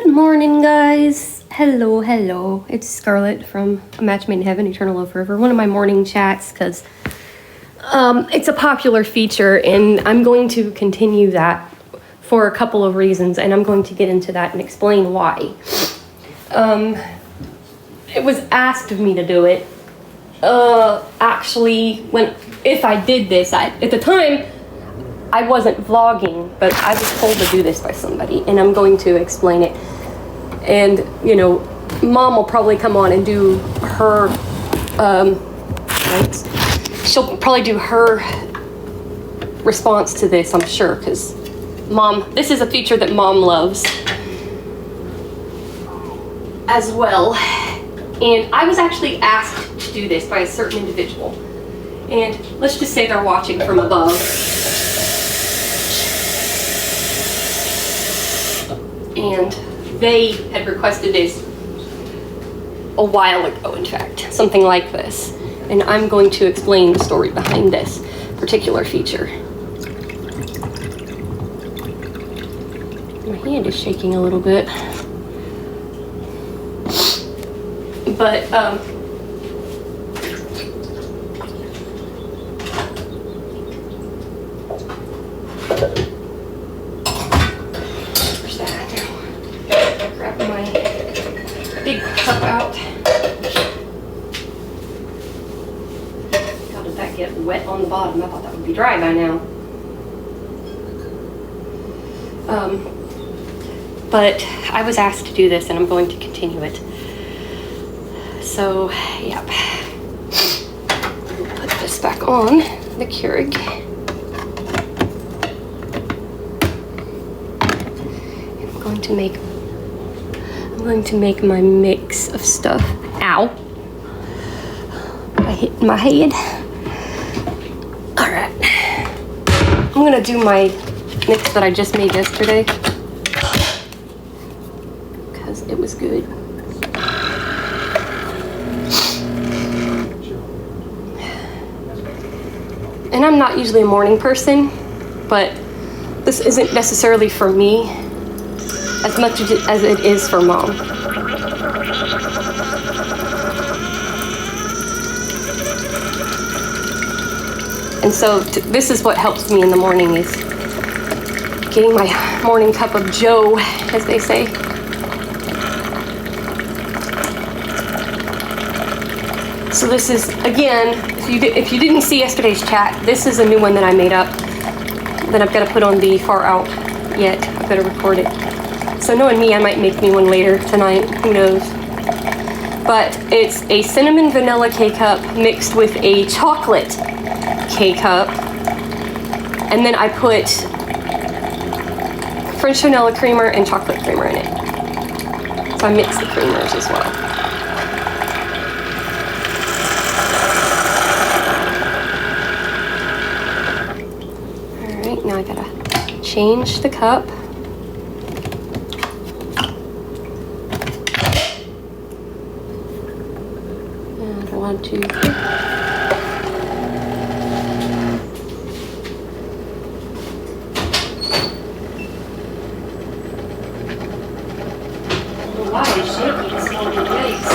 Good morning, guys. Hello. It's Scarlet from A Match Made in Heaven, Eternal Love Forever. One of my morning chats, because it's a popular feature, and I'm going to continue that for a couple of reasons, and I'm going to get into that and explain why. It was asked of me to do it. Actually, if I did this, at the time, I wasn't vlogging, but I was told to do this by somebody, and I'm going to explain it. And, Mom will probably come on and do her, she'll probably do her response to this, I'm sure, because Mom, this is a feature that Mom loves as well. And I was actually asked to do this by a certain individual. And let's just say they're watching from above. And they had requested this a while ago, in fact, something like this. And I'm going to explain the story behind this particular feature. My hand is shaking a little bit. But, big cup out. How did that get wet on the bottom? I thought that would be dry by now. But I was asked to do this, and I'm going to continue it. So, yep. Put this back on the Keurig. And I'm going to make my mix of stuff. Ow. I hit my head. Alright. I'm gonna do my mix that I just made yesterday, because it was good. And I'm not usually a morning person, but this isn't necessarily for me as much as it is for Mom. And so this is what helps me in the morning, is getting my morning cup of joe, as they say. So this is, again, if you didn't see yesterday's chat, this is a new one that I made up that I've got to put on the far out yet. I've got to record it. So knowing me, I might make me one later tonight, who knows. But it's a cinnamon vanilla K-cup mixed with a chocolate K-cup. And then I put French vanilla creamer and chocolate creamer in it. So I mix the creamers as well. Alright, now I gotta change the cup. And 1, 2, 3. Why is shaking? It's all the legs.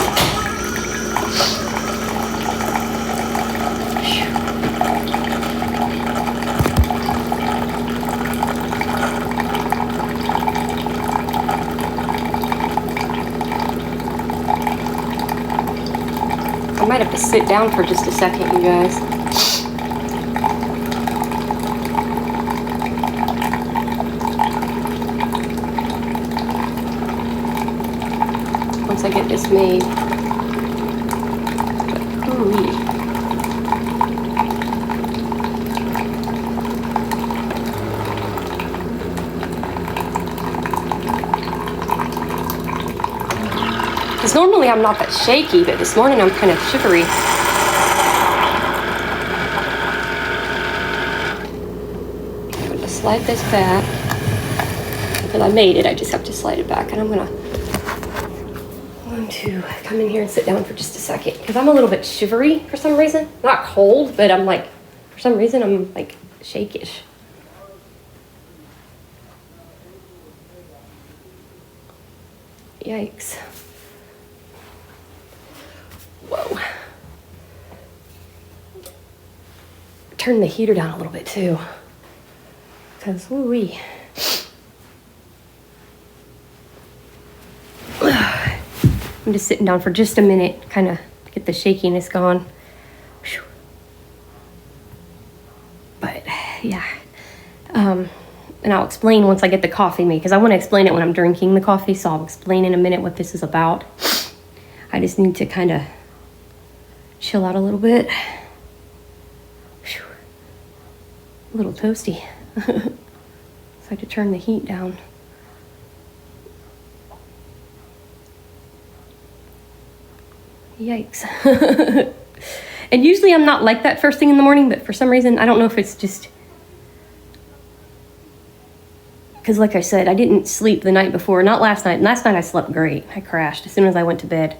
I might have to sit down for just a second, you guys. Once I get this made. Ooh. Because normally I'm not that shaky, but this morning I'm kind of shivery. I'm going to slide this back. Because I made it, I just have to slide it back. And I'm going to come in here and sit down for just a second. Because I'm a little bit shivery for some reason. Not cold, but I'm like, for some reason I'm like shakish. Yikes. Whoa. Turn the heater down a little bit too. Because, woo-wee. I'm just sitting down for just a minute, kind of get the shakiness gone. Whew. But, yeah. And I'll explain once I get the coffee made, because I want to explain it when I'm drinking the coffee, so I'll explain in a minute what this is about. I just need to kind of chill out a little bit. Whew. A little toasty. So I have to turn the heat down. Yikes. And usually I'm not like that first thing in the morning, but for some reason, I don't know if it's just... Because like I said, I didn't sleep the night before. Not last night. Last night I slept great. I crashed as soon as I went to bed.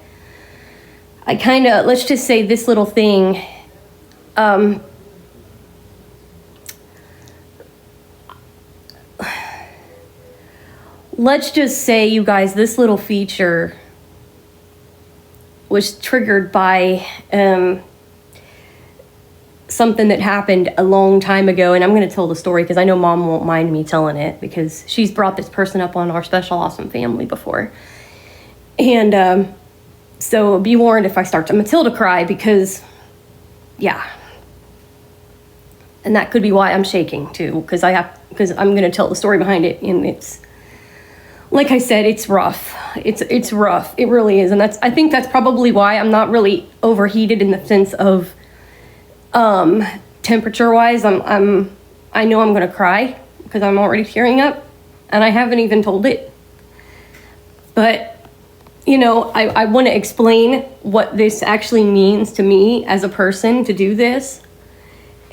I kind of, let's just say this little thing... let's just say, you guys, this little feature was triggered by something that happened a long time ago. And I'm going to tell the story because I know Mom won't mind me telling it, because she's brought this person up on our Special Awesome Family before. And so be warned if I start to Matilda cry, because, yeah. And that could be why I'm shaking too, because I'm going to tell the story behind it. And it's, like I said, it's rough. It's rough. It really is. And I think that's probably why I'm not really overheated in the sense of temperature wise. I know I'm going to cry because I'm already tearing up, and I haven't even told it. But, you know, I want to explain what this actually means to me as a person to do this.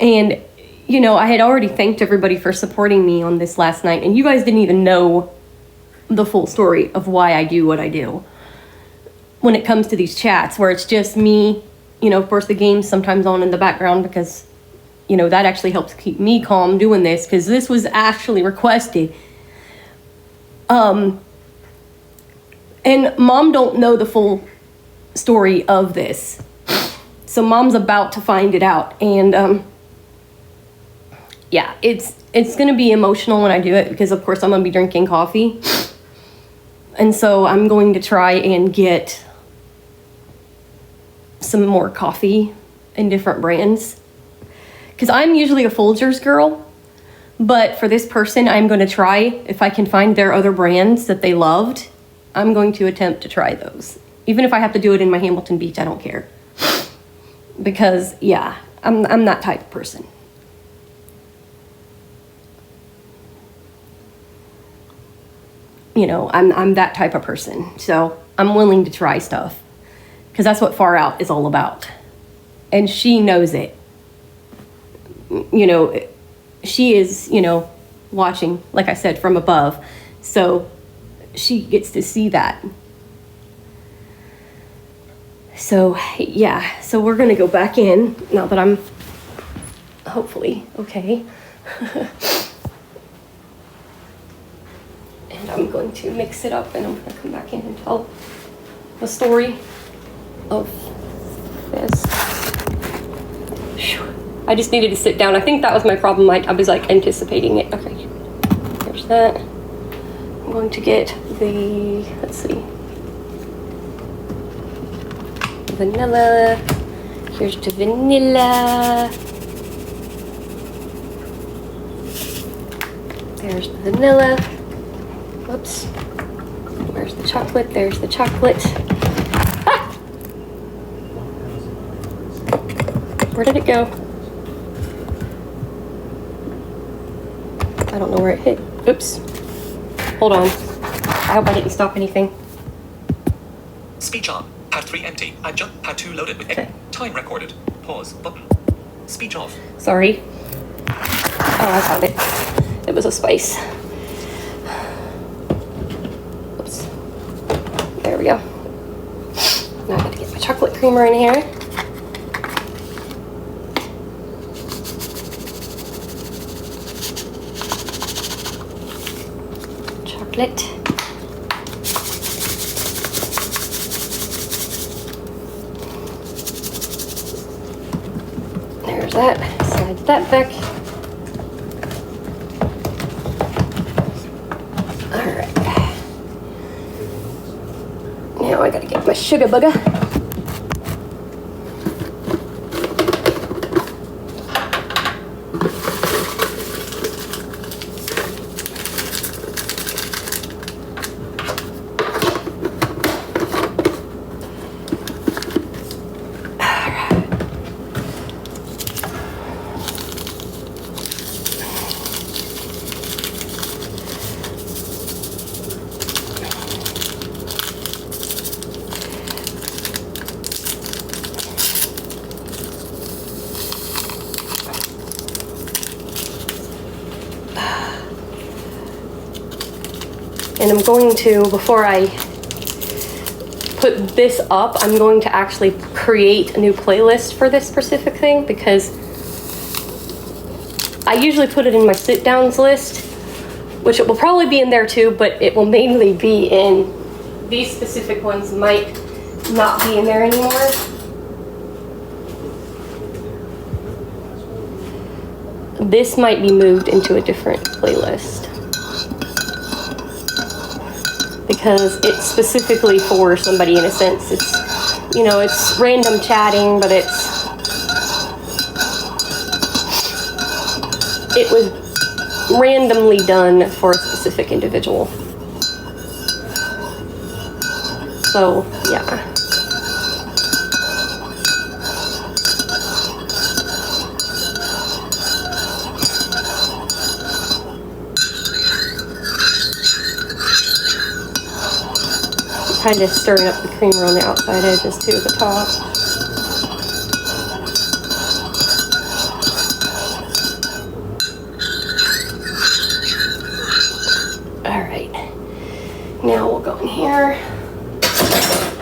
And, you know, I had already thanked everybody for supporting me on this last night, and you guys didn't even know the full story of why I do what I do when it comes to these chats, where it's just me. You know, of course, the game's sometimes on in the background because, you know, that actually helps keep me calm doing this, because this was actually requested. And Mom don't know the full story of this. So Mom's about to find it out. And, yeah, it's going to be emotional when I do it, because, of course, I'm going to be drinking coffee. And so I'm going to try and get some more coffee in different brands, because I'm usually a Folgers girl, but for this person, I'm going to try, if I can find their other brands that they loved, I'm going to attempt to try those. Even if I have to do it in my Hamilton Beach, I don't care. Because, yeah, I'm that type of person. You know, I'm that type of person. So I'm willing to try stuff, because that's what Far Out is all about. And she knows it. You know, she is, you know, watching, like I said, from above. So she gets to see that. So, yeah. So we're going to go back in now that I'm hopefully okay. And I'm going to mix it up, and I'm going to come back in and tell the story of this. Whew. I just needed to sit down. I think that was my problem. I was like anticipating it. Okay, there's that. I'm going to get the, let's see, vanilla. Here's the vanilla. There's the vanilla. Whoops. Where's the chocolate? There's the chocolate. Ah! Where did it go? I don't know where it hit. Oops. Hold on. I hope I didn't stop anything. Speech on. Pad 3 empty. Pad 2 loaded with Okay. Time recorded. Pause button. Speech off. Sorry. Oh, I found it. It was a spice. Oops. There we go. Now I got to get my chocolate creamer in here. Chocolate. that, slide that back. All right. Now I gotta get my sugar booger. And I'm going to, before I put this up, I'm going to actually create a new playlist for this specific thing, because I usually put it in my sit downs list, which it will probably be in there too, but it will mainly be in, these specific ones might not be in there anymore. This might be moved into a different playlist, because it's specifically for somebody in a sense. It's, you know, it's random chatting, but it was randomly done for a specific individual. So, yeah. Kind of stirring up the creamer on the outside edges too at the top. All right, now we'll go in here.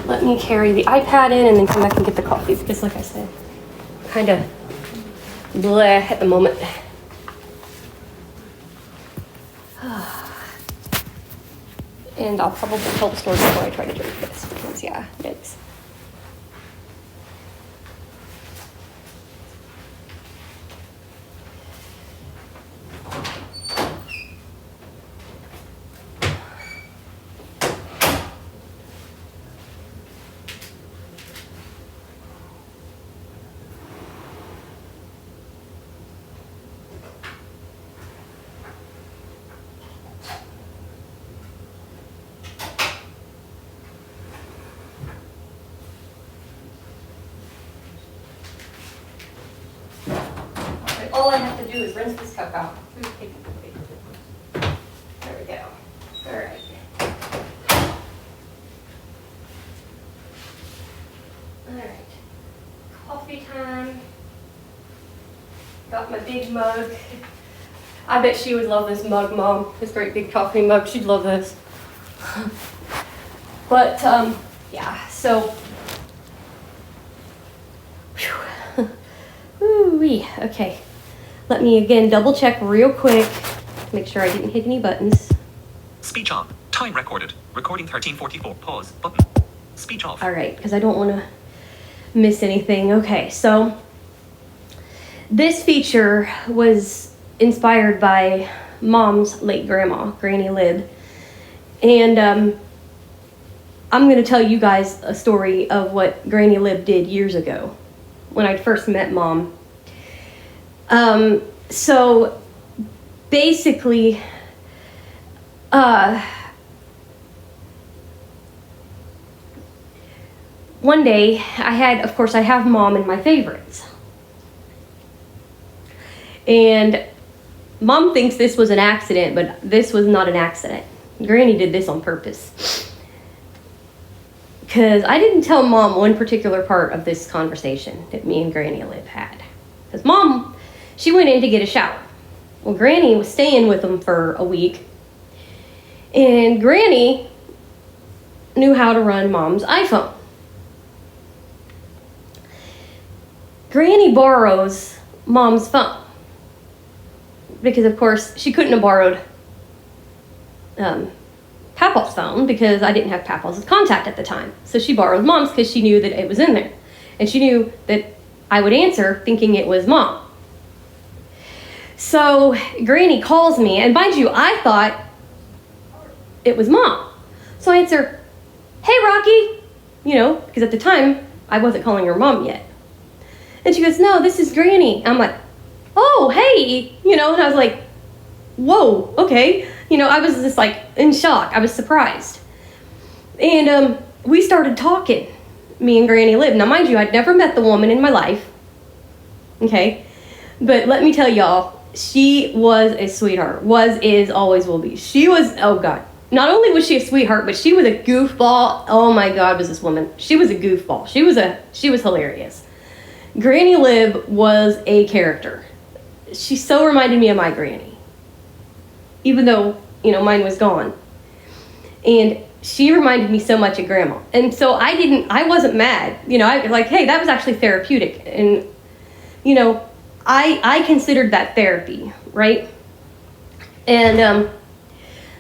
Let me carry the iPad in and then come back and get the coffee, because like I said, kind of bleh at the moment. And I'll probably help store before I try to drink this, because yeah, it's. All I have to do is rinse this cup out. There we go. All right. All right. Coffee time. Got my big mug. I bet she would love this mug, Mom. This great big coffee mug. She'd love this. But, yeah, so. Ooh-wee. Okay. Let me again double check real quick. Make sure I didn't hit any buttons. Speech on. Time recorded. Recording 1344. Pause. Button. Speech off. All right, because I don't want to miss anything. Okay, so this feature was inspired by Mom's late grandma, Granny Lib. And I'm going to tell you guys a story of what Granny Lib did years ago when I first met Mom. So basically, one day I have Mom in my favorites. And Mom thinks this was an accident, but this was not an accident. Granny did this on purpose. Because I didn't tell Mom one particular part of this conversation that me and Granny Lib had. Because Mom, she went in to get a shower. Well, Granny was staying with them for a week. And Granny knew how to run Mom's iPhone. Granny borrows Mom's phone. Because, of course, she couldn't have borrowed Papa's phone because I didn't have Papa's contact at the time. So she borrowed Mom's because she knew that it was in there. And she knew that I would answer thinking it was Mom. So Granny calls me, and mind you, I thought it was Mom. So I answer, "Hey, Rocky," because at the time I wasn't calling her Mom yet. And she goes, "No, this is Granny." I'm like, "Oh, hey," and I was like, "Whoa, okay." I was just like in shock. I was surprised. And we started talking, me and Granny Lib. Now, mind you, I'd never met the woman in my life. Okay? But let me tell y'all, she was a sweetheart. Was, is, always will be. She was, oh God. Not only was she a sweetheart, but she was a goofball. Oh my God, was this woman. She was a goofball. She was hilarious. Granny Lib was a character. She so reminded me of my granny. Even though, mine was gone. And she reminded me so much of Grandma. And so I wasn't mad. I was like, hey, that was actually therapeutic. And, I considered that therapy, right? And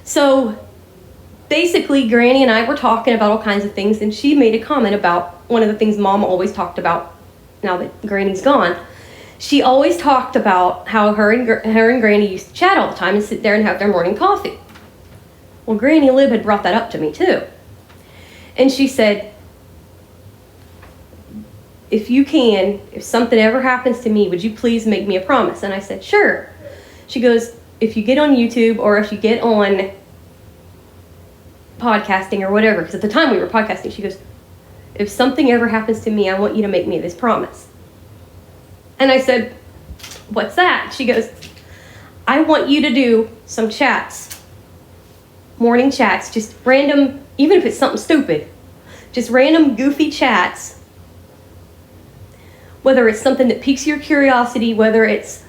so basically, Granny and I were talking about all kinds of things, and she made a comment about one of the things Mom always talked about now that Granny's gone. She always talked about how her and Granny used to chat all the time and sit there and have their morning coffee. Well, Granny Lib had brought that up to me too. And she said, if something ever happens to me, would you please make me a promise? And I said, sure. She goes, if you get on YouTube or if you get on podcasting or whatever, because at the time we were podcasting, she goes, if something ever happens to me, I want you to make me this promise. And I said, what's that? She goes, I want you to do some chats, morning chats, just random, even if it's something stupid, just random goofy chats, whether it's something that piques your curiosity, whether it's,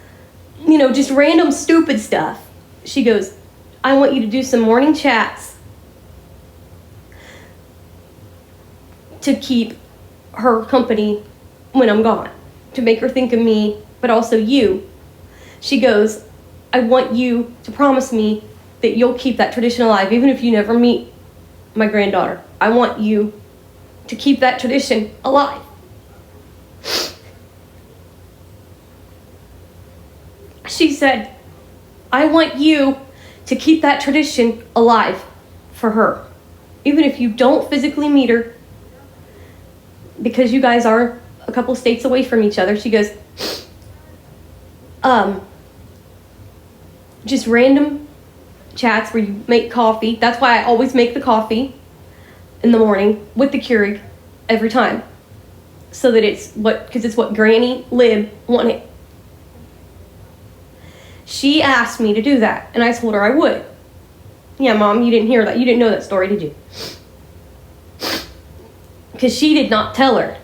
just random stupid stuff. She goes, I want you to do some morning chats to keep her company when I'm gone, to make her think of me, but also you. She goes, I want you to promise me that you'll keep that tradition alive, even if you never meet my granddaughter. I want you to keep that tradition alive. She said, I want you to keep that tradition alive for her, even if you don't physically meet her, because you guys are a couple states away from each other. She goes, just random chats where you make coffee. That's why I always make the coffee in the morning with the Keurig every time, so that it's what Granny Lib wanted. She asked me to do that, and I told her I would. Yeah, Mom, you didn't hear that. You didn't know that story, did you? Because she did not tell her.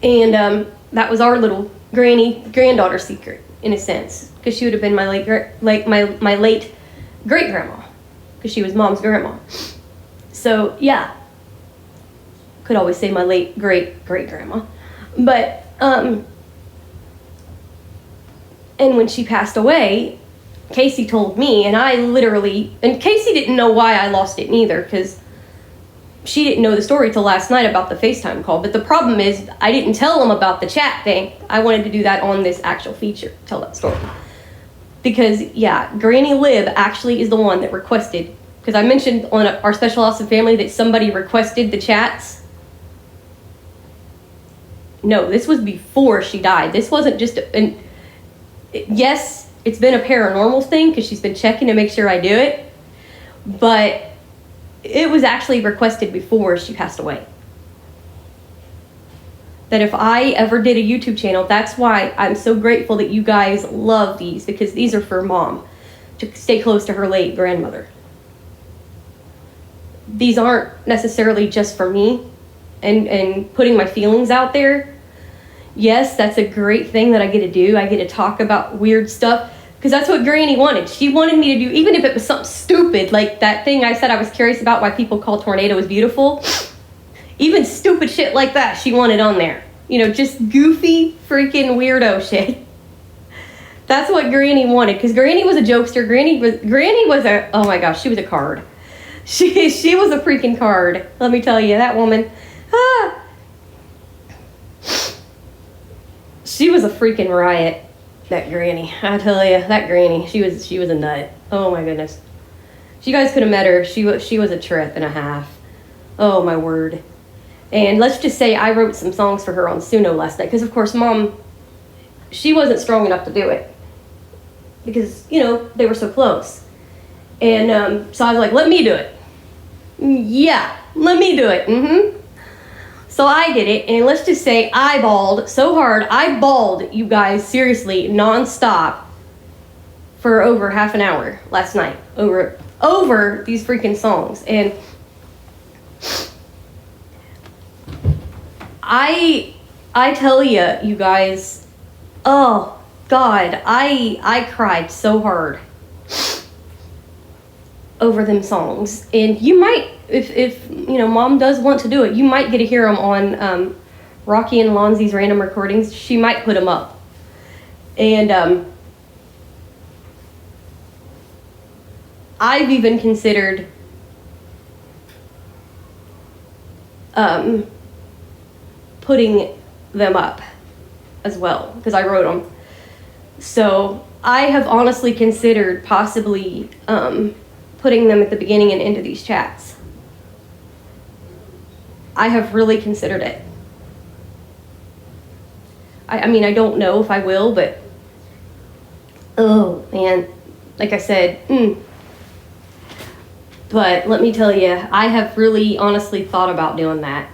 And that was our little granddaughter secret, in a sense, because she would have been my late great grandma, because she was Mom's grandma. So yeah, could always say my late great grandma, but and when she passed away, Casey told me, and Casey didn't know why I lost it neither, because she didn't know the story till last night about the FaceTime call. But the problem is, I didn't tell them about the chat thing. I wanted to do that on this actual feature, tell that story. Because, yeah, Granny Lib actually is the one that requested, because I mentioned on our Special Awesome Family that somebody requested the chats. No, this was before she died. This wasn't just yes, it's been a paranormal thing, because she's been checking to make sure I do it. But it was actually requested before she passed away. That if I ever did a YouTube channel, that's why I'm so grateful that you guys love these, because these are for Mom, to stay close to her late grandmother. These aren't necessarily just for me and putting my feelings out there. Yes, that's a great thing that I get to do. I get to talk about weird stuff, because that's what Granny wanted. She wanted me to do, even if it was something stupid, like that thing I said I was curious about why people call tornadoes beautiful. Even stupid shit like that she wanted on there. Just goofy, freaking weirdo shit. That's what Granny wanted, because Granny was a jokester. Granny was a, oh my gosh, she was a card. She was a freaking card. Let me tell you, that woman. She was a freaking riot. That granny, I tell you, that granny, she was a nut. Oh my goodness. If you guys could have met her, she was a trip and a half. Oh my word. And let's just say I wrote some songs for her on Suno last night, because of course Mom, she wasn't strong enough to do it, because, you know, they were so close. And so I was like, let me do it. Yeah, let me do it. So I did it, and let's just say I bawled so hard. I bawled, you guys, seriously, nonstop for over half an hour last night over these freaking songs. And I tell you guys, oh God, I cried so hard over them songs. And you might, if you know, Mom does want to do it, you might get to hear them on Rocky and Lonzy's random recordings. She might put them up. And I've even considered putting them up as well, because I wrote them. So I have honestly considered possibly putting them at the beginning and end of these chats. I have really considered it. I mean, I don't know if I will, but oh man, like I said, but let me tell you, I have really honestly thought about doing that.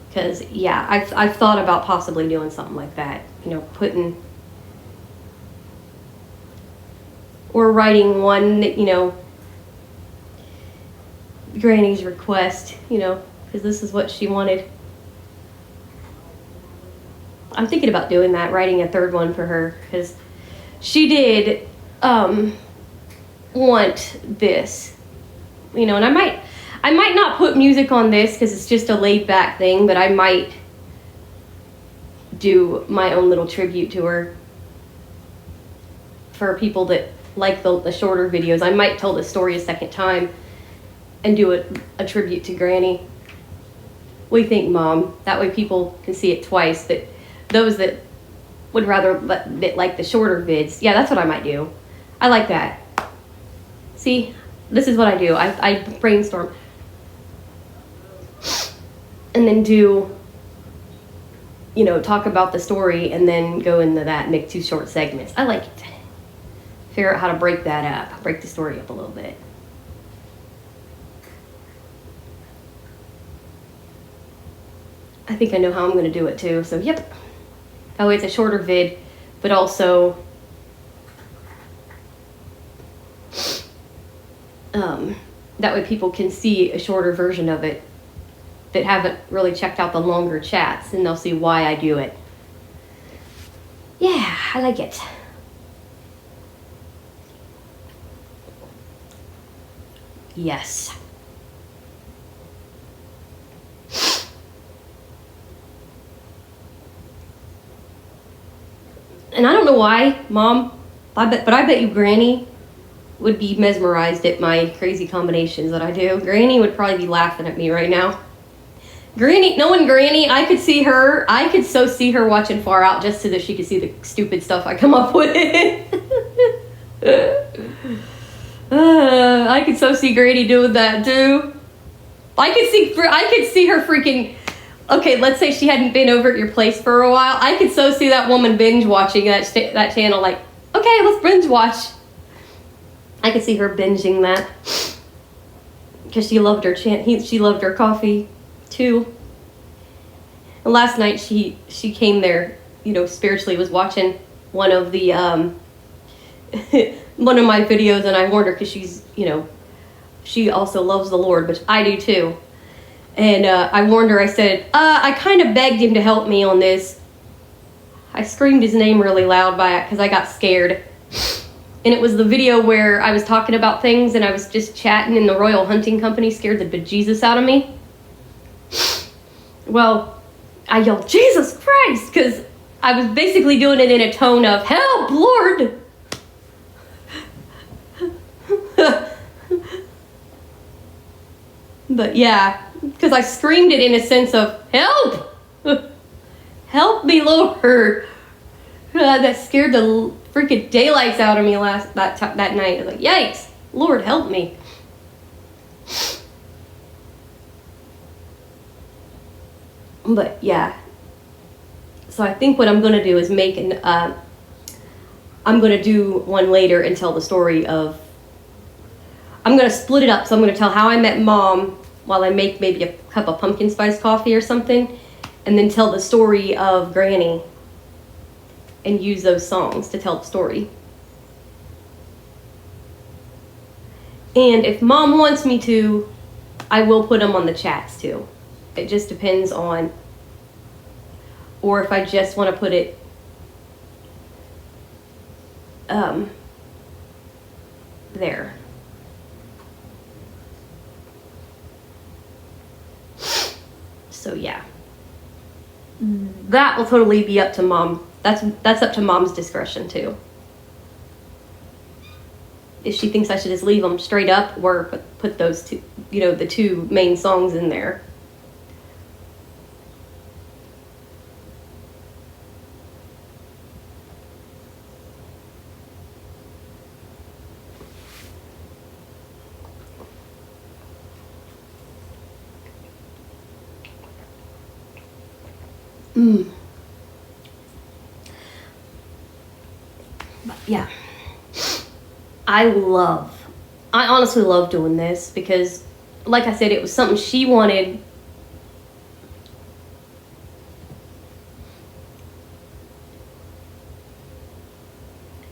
Because, yeah, I've thought about possibly doing something like that. You know, putting, or writing one, you know, Granny's request, you know, because this is what she wanted. I'm thinking about doing that, writing a third one for her, because she did want this, you know, and I might not put music on this because it's just a laid back thing, but I might do my own little tribute to her for people that like the shorter videos. I might tell the story a second time and do a tribute to Granny. What do you think, Mom? That way people can see it twice, but those that would rather that like the shorter vids, yeah, that's what I might do. I like that. See, this is what I do. I brainstorm. And then do, you know, talk about the story and then go into that and make 2 short segments. I like it. Figure out how to break that up, break the story up a little bit. I think I know how I'm going to do it too. So, yep. That way it's a shorter vid, but also that way people can see a shorter version of it that haven't really checked out the longer chats, and they'll see why I do it. Yeah, I like it. Yes. And I don't know why, Mom, I bet you Granny would be mesmerized at my crazy combinations that I do. Granny would probably be laughing at me right now. Granny, knowing Granny, I could so see her watching Far Out just so that she could see the stupid stuff I come up with. I could so see Granny doing that too. I could see her freaking. Okay, let's say she hadn't been over at your place for a while. I could so see that woman binge watching that channel. Like, okay, let's binge watch. I could see her binging that because she loved her she loved her coffee too. And last night she came there, you know, spiritually was watching one of the one of my videos, and I warned her because she's, you know, she also loves the Lord, but I do too. And I warned her, I said, I kind of begged him to help me on this. I screamed his name really loud by it because I got scared. And it was the video where I was talking about things and I was just chatting, and the Royal Hunting Company scared the bejesus out of me. Well, I yelled, Jesus Christ, because I was basically doing it in a tone of, help, Lord. But yeah, because I screamed it in a sense of help, help me, Lord. That scared the freaking daylights out of me that night. I was like, yikes, Lord, help me. But yeah, so I think what I'm gonna do is make I'm gonna do one later and tell the story of. I'm gonna split it up. So I'm gonna tell how I met Mom while I make maybe a cup of pumpkin spice coffee or something, and then tell the story of Granny. And use those songs to tell the story. And if Mom wants me to, I will put them on the chats too. It just depends on, or if I just want to put it there. So yeah, that will totally be up to Mom. That's up to Mom's discretion too. If she thinks I should just leave them straight up or put those two, the two main songs in there. But yeah, I honestly love doing this because, like I said, it was something she wanted.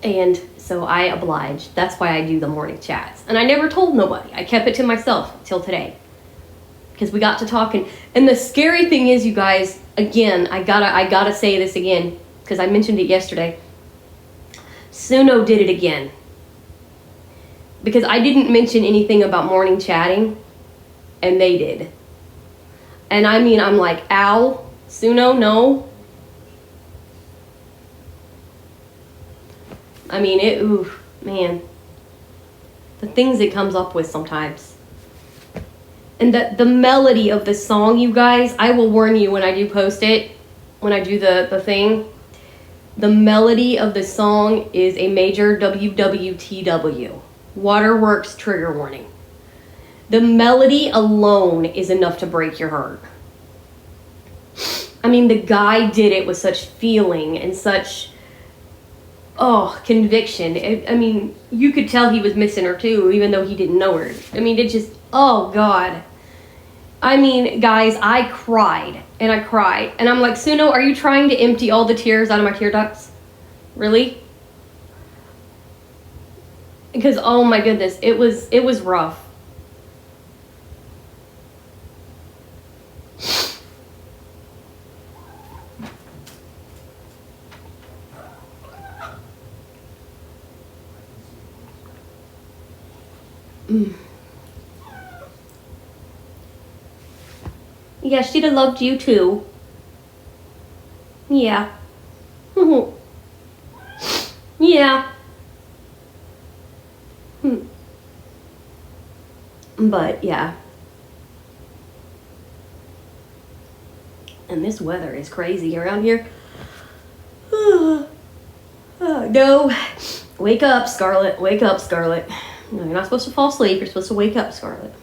And so I obliged. That's why I do the morning chats. And I never told nobody. I kept it to myself till today. Because we got to talking. And the scary thing is, you guys, again, I gotta say this again, because I mentioned it yesterday. Suno did it again. Because I didn't mention anything about morning chatting, and they did. And I mean, I'm like, ow, Suno, no. I mean, oof, man. The things it comes up with sometimes. And the melody of the song, you guys, I will warn you when I do post it, when I do the thing. The melody of the song is a major WWTW. Waterworks trigger warning. The melody alone is enough to break your heart. I mean, the guy did it with such feeling and such, conviction. I mean, you could tell he was missing her too, even though he didn't know her. I mean, it just, oh God. I mean, guys, I cried and I cried. And I'm like, Suno, are you trying to empty all the tears out of my tear ducts? Really? Because, oh my goodness, it was rough. Yeah, she'd have loved you too. Yeah. Yeah. But yeah. And this weather is crazy around here. No. Wake up, Scarlet. Wake up, Scarlet. No, you're not supposed to fall asleep. You're supposed to wake up, Scarlet.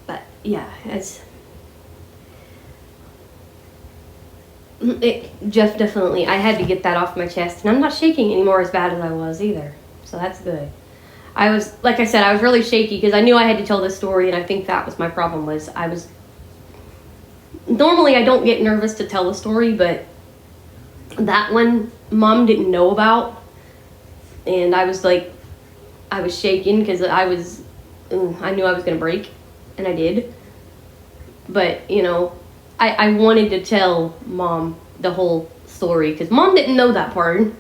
But yeah, Jeff, definitely. I had to get that off my chest, and I'm not shaking anymore as bad as I was either. So that's good. I was, like I said, I was really shaky because I knew I had to tell this story, and I think that was my problem. Normally I don't get nervous to tell a story, but that one Mom didn't know about, and I was shaking because I knew I was gonna break, and I did. But I wanted to tell Mom the whole story because Mom didn't know that part.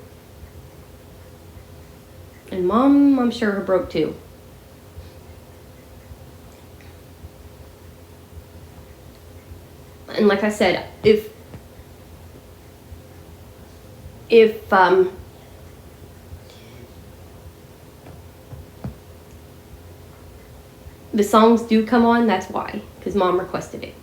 And Mom, I'm sure, broke too. And like I said, if the songs do come on, that's why, because Mom requested it.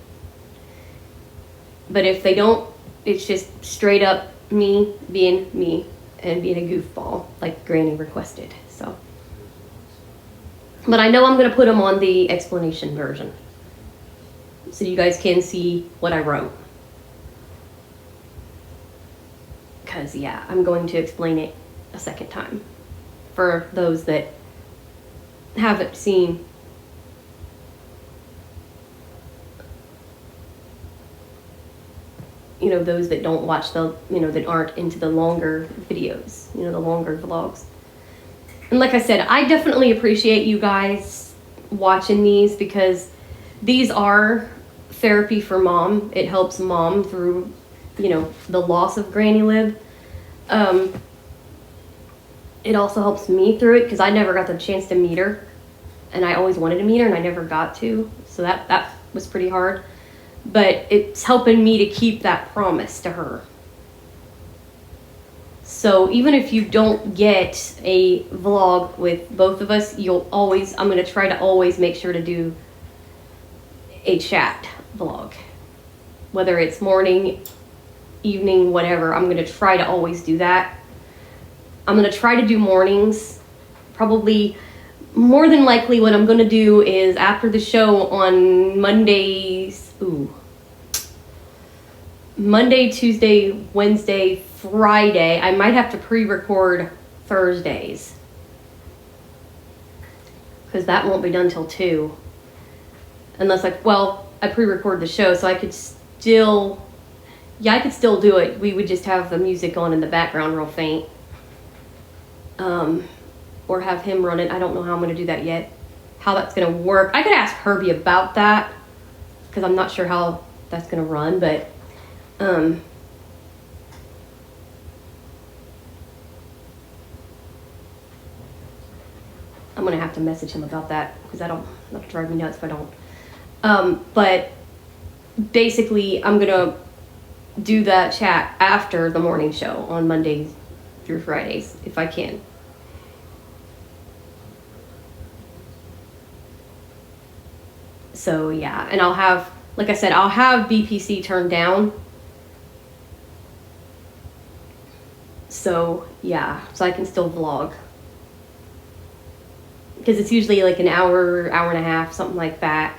But if they don't, it's just straight up me being me and being a goofball like Granny requested. So, but I know I'm going to put them on the explanation version so you guys can see what I wrote. Because, yeah, I'm going to explain it a second time for those that haven't seen those that don't watch that aren't into the longer videos, the longer vlogs. And like I said, I definitely appreciate you guys watching these because these are therapy for Mom. It helps Mom through, the loss of Granny Lib. It also helps me through it because I never got the chance to meet her, and I always wanted to meet her and I never got to. So that was pretty hard. But it's helping me to keep that promise to her. So even if you don't get a vlog with both of us, I'm going to try to always make sure to do a chat vlog. Whether it's morning, evening, whatever, I'm going to try to always do that. I'm going to try to do mornings. Probably more than likely what I'm going to do is after the show on Mondays, Monday, Tuesday, Wednesday, Friday. I might have to pre-record Thursdays because that won't be done till 2. Unless I pre-record the show, so I could still do it. We would just have the music on in the background real faint. Or have him run it. I don't know how I'm going to do that yet. How that's going to work. I could ask Herbie about that because I'm not sure how that's going to run, but I'm going to have to message him about that because that'll drive me nuts if I don't. But basically, I'm going to do that chat after the morning show on Mondays through Fridays if I can. So yeah, and I'll have, like I said, I'll have BPC turned down. So yeah, so I can still vlog. Because it's usually like an hour, hour and a half, something like that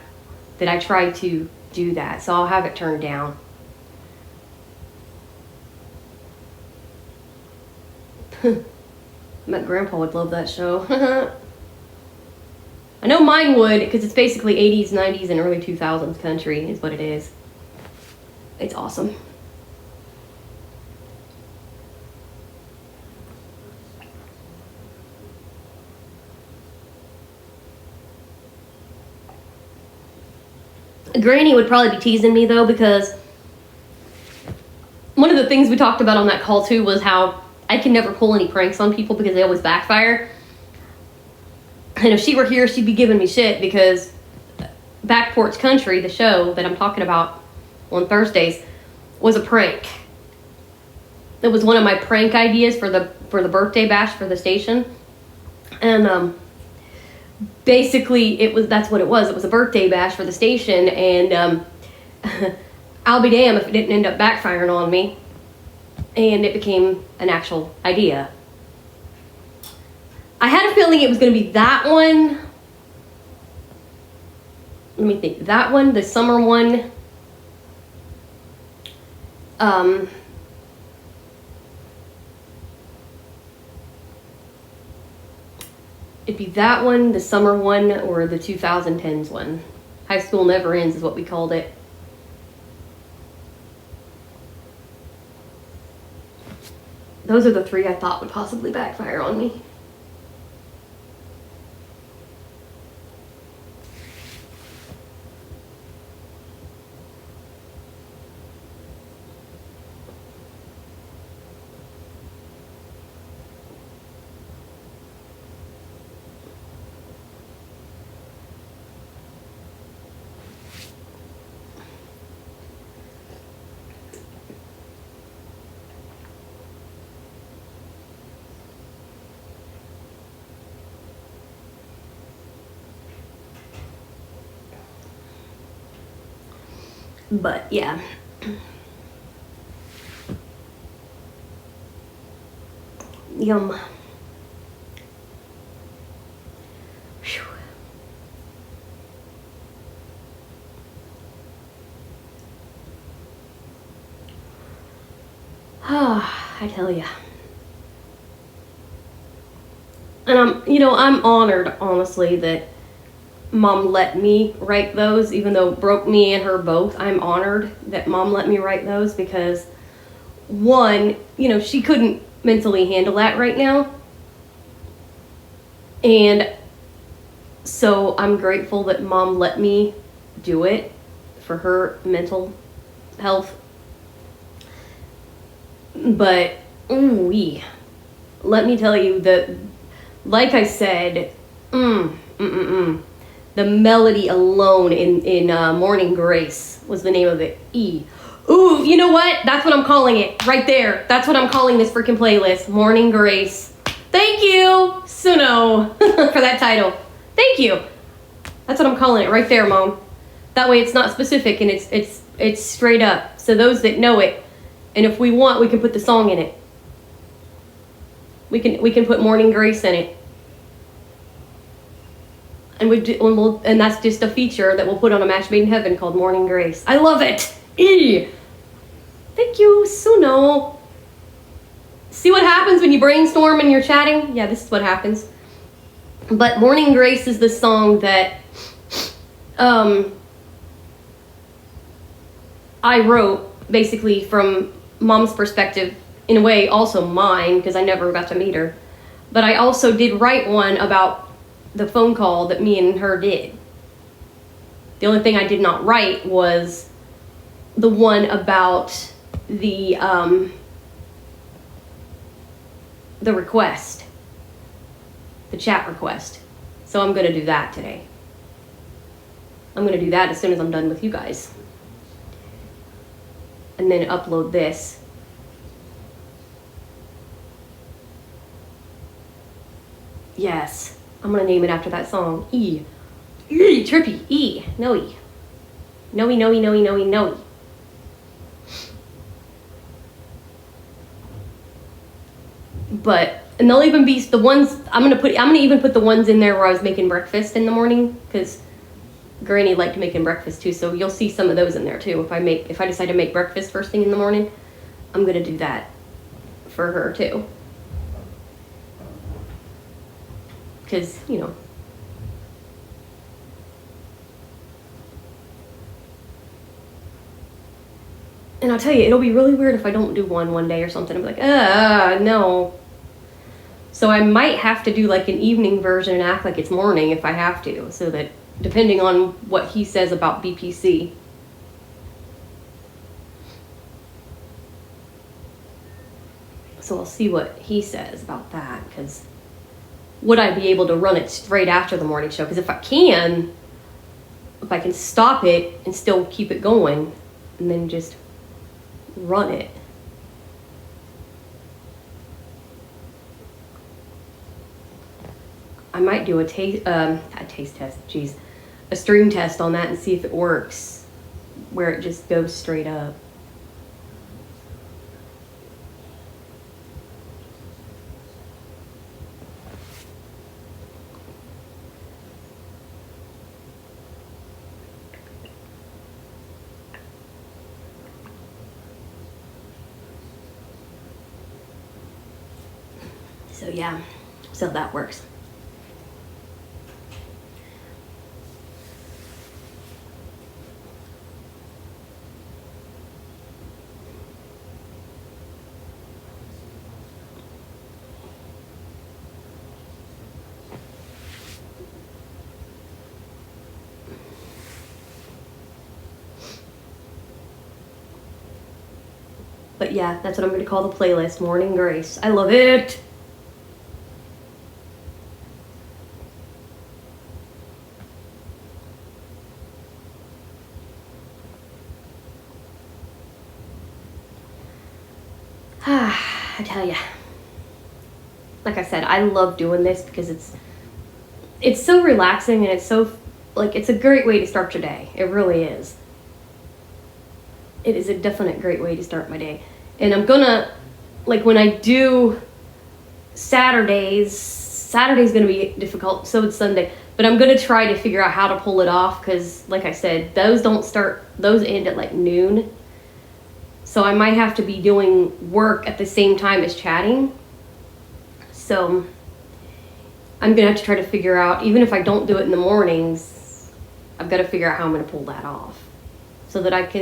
I try to do that. So I'll have it turned down. My grandpa would love that show. I know mine would, because it's basically 80s, 90s, and early 2000s country is what it is. It's awesome. Granny would probably be teasing me, though, because one of the things we talked about on that call, too, was how I can never pull any pranks on people because they always backfire. And if she were here, she'd be giving me shit because Back Porch Country, the show that I'm talking about on Thursdays, was a prank. It was one of my prank ideas for the birthday bash for the station. And basically that's what it was. It was a birthday bash for the station, and I'll be damned if it didn't end up backfiring on me. And it became an actual idea. I had a feeling it was going to be that one. Let me think. That one, the summer one. It'd be that one, the summer one, or the 2010s one. High School Never Ends is what we called it. Those are the three I thought would possibly backfire on me. But yeah. Yum. Whew. I tell ya. And I'm honored, honestly, that Mom let me write those, even though it broke me and her both. I'm honored that Mom let me write those because, one, she couldn't mentally handle that right now. And so I'm grateful that Mom let me do it for her mental health. But, let me tell you that, like I said, the melody alone in Morning Grace was the name of it. Ooh, you know what? That's what I'm calling it. Right there. That's what I'm calling this freaking playlist. Morning Grace. Thank you, Suno, for that title. Thank you. That's what I'm calling it right there, Mom. That way it's not specific and it's straight up. So those that know it, and if we want, we can put the song in it. We can put Morning Grace in it. And that's just a feature that we'll put on a Match Made in Heaven called Morning Grace. I love it. Thank you, Suno. See what happens when you brainstorm and you're chatting? Yeah, this is what happens. But Morning Grace is the song that I wrote basically from Mom's perspective, in a way also mine, because I never got to meet her. But I also did write one about the phone call that me and her did. The only thing I did not write was the one about the request, the chat request. So I'm going to do that today. I'm going to do that as soon as I'm done with you guys. And then upload this. Yes. I'm going to name it after that song. Trippy. Noe. Noe. But, and they'll even be the ones, I'm going to even put the ones in there where I was making breakfast in the morning, because Granny liked making breakfast too, so you'll see some of those in there too. If I decide to make breakfast first thing in the morning, I'm going to do that for her too. Because, and I'll tell you, it'll be really weird if I don't do one day or something. I'm like, no. So I might have to do like an evening version and act like it's morning if I have to, so that depending on what he says about BPC. So I'll see what he says about that, because would I be able to run it straight after the morning show? Because if I can stop it and still keep it going and then just run it. I might do a taste test, a stream test on that and see if it works, where it just goes straight up. So yeah, so that works. But yeah, that's what I'm going to call the playlist, Morning Grace. I love it. I tell ya. Like I said, I love doing this because it's so relaxing, and it's so, like, it's a great way to start your day. It really is. It is a definite great way to start my day. And I'm gonna, like, when I do Saturday's gonna be difficult, so it's Sunday. But I'm gonna try to figure out how to pull it off because, like I said, those end at like noon. So I might have to be doing work at the same time as chatting. So I'm going to have to try to figure out, even if I don't do it in the mornings, I've got to figure out how I'm going to pull that off. So that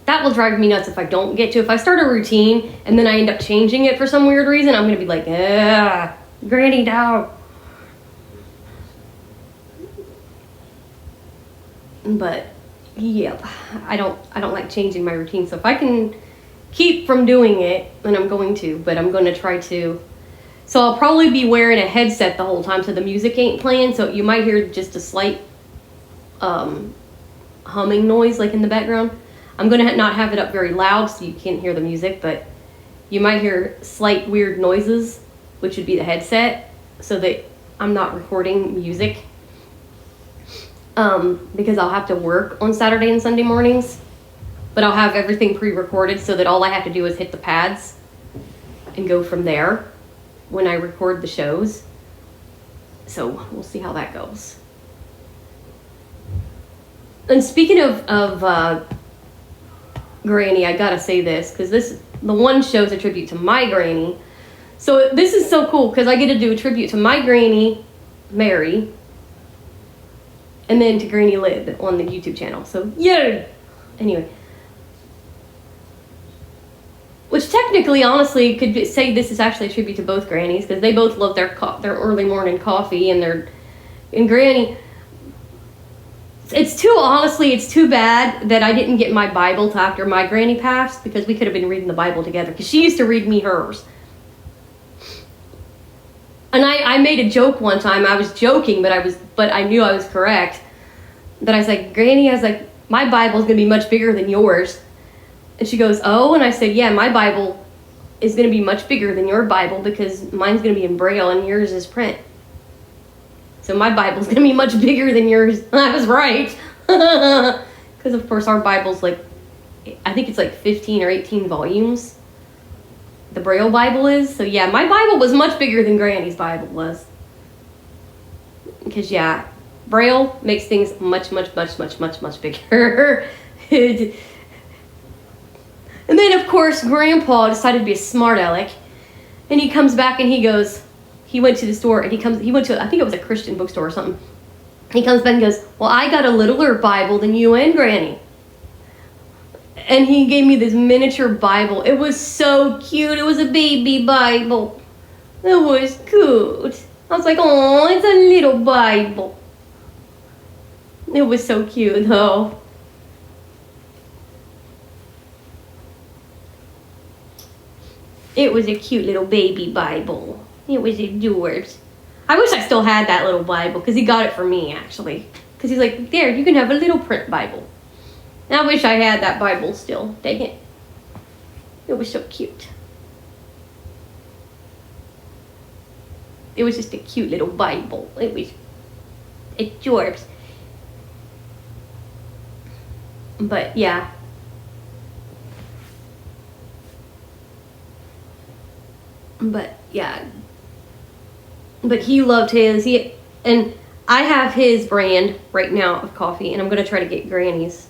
that will drive me nuts if I don't get to. If I start a routine and then I end up changing it for some weird reason, I'm going to be like, granny down. But, yep, I don't like changing my routine. So if I can keep from doing it, then I'm going to, but I'm going to try to. So I'll probably be wearing a headset the whole time so the music ain't playing, so you might hear just a slight humming noise like in the background. I'm going to not have it up very loud so you can't hear the music, but you might hear slight weird noises, which would be the headset, so that I'm not recording music, because I'll have to work on Saturday and Sunday mornings. But I'll have everything pre-recorded so that all I have to do is hit the pads and go from there when I record the shows. So we'll see how that goes. And speaking of Granny, I gotta say this, because the one show's a tribute to my Granny. So this is so cool because I get to do a tribute to my Granny, Mary, and then to Granny Lib on the YouTube channel. So yay! Anyway. Which technically, honestly, could say this is actually a tribute to both Grannies, because they both love their early morning coffee and Granny. It's too bad that I didn't get my Bible till after my Granny passed, because we could have been reading the Bible together, because she used to read me hers. And I made a joke one time. I was joking, but I knew I was correct. But I was like, Granny, my Bible's gonna be much bigger than yours. And she goes, oh, and I said, yeah, my Bible is going to be much bigger than your Bible because mine's going to be in Braille and yours is print. So my Bible's going to be much bigger than yours. I was right. Because, of course, our Bible's I think it's 15 or 18 volumes. The Braille Bible is. So, yeah, my Bible was much bigger than Granny's Bible was. Because, yeah, Braille makes things much, much, much, much, much, much bigger. And then, of course, Grandpa decided to be a smart aleck. And he comes back and he went to the store and he went to, I think it was a Christian bookstore or something. He comes back and goes, well, I got a littler Bible than you and Granny. And he gave me this miniature Bible. It was so cute. It was a baby Bible. It was cute. I was like, oh, it's a little Bible. It was so cute, though. It was a cute little baby Bible. It was yours. I wish I still had that little Bible, because he got it for me, actually. Because he's like, there, you can have a little print Bible. And I wish I had that Bible still. Dang it. It was so cute. It was just a cute little Bible. It's yours. But, yeah. But yeah, but he loved his. And I have his brand right now of coffee, and I'm gonna try to get Granny's.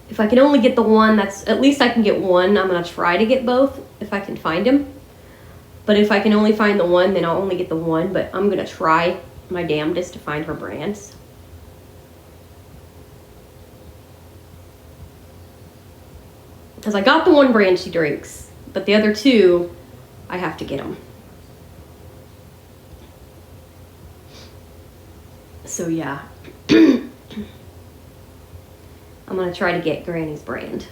If I can only get the one, at least I can get one. I'm gonna try to get both if I can find him. But if I can only find the one, then I'll only get the one. But I'm gonna try my damnedest to find her brands. Because I got the one brand she drinks, but the other two, I have to get them. So yeah. I'm going to try to get Granny's brand.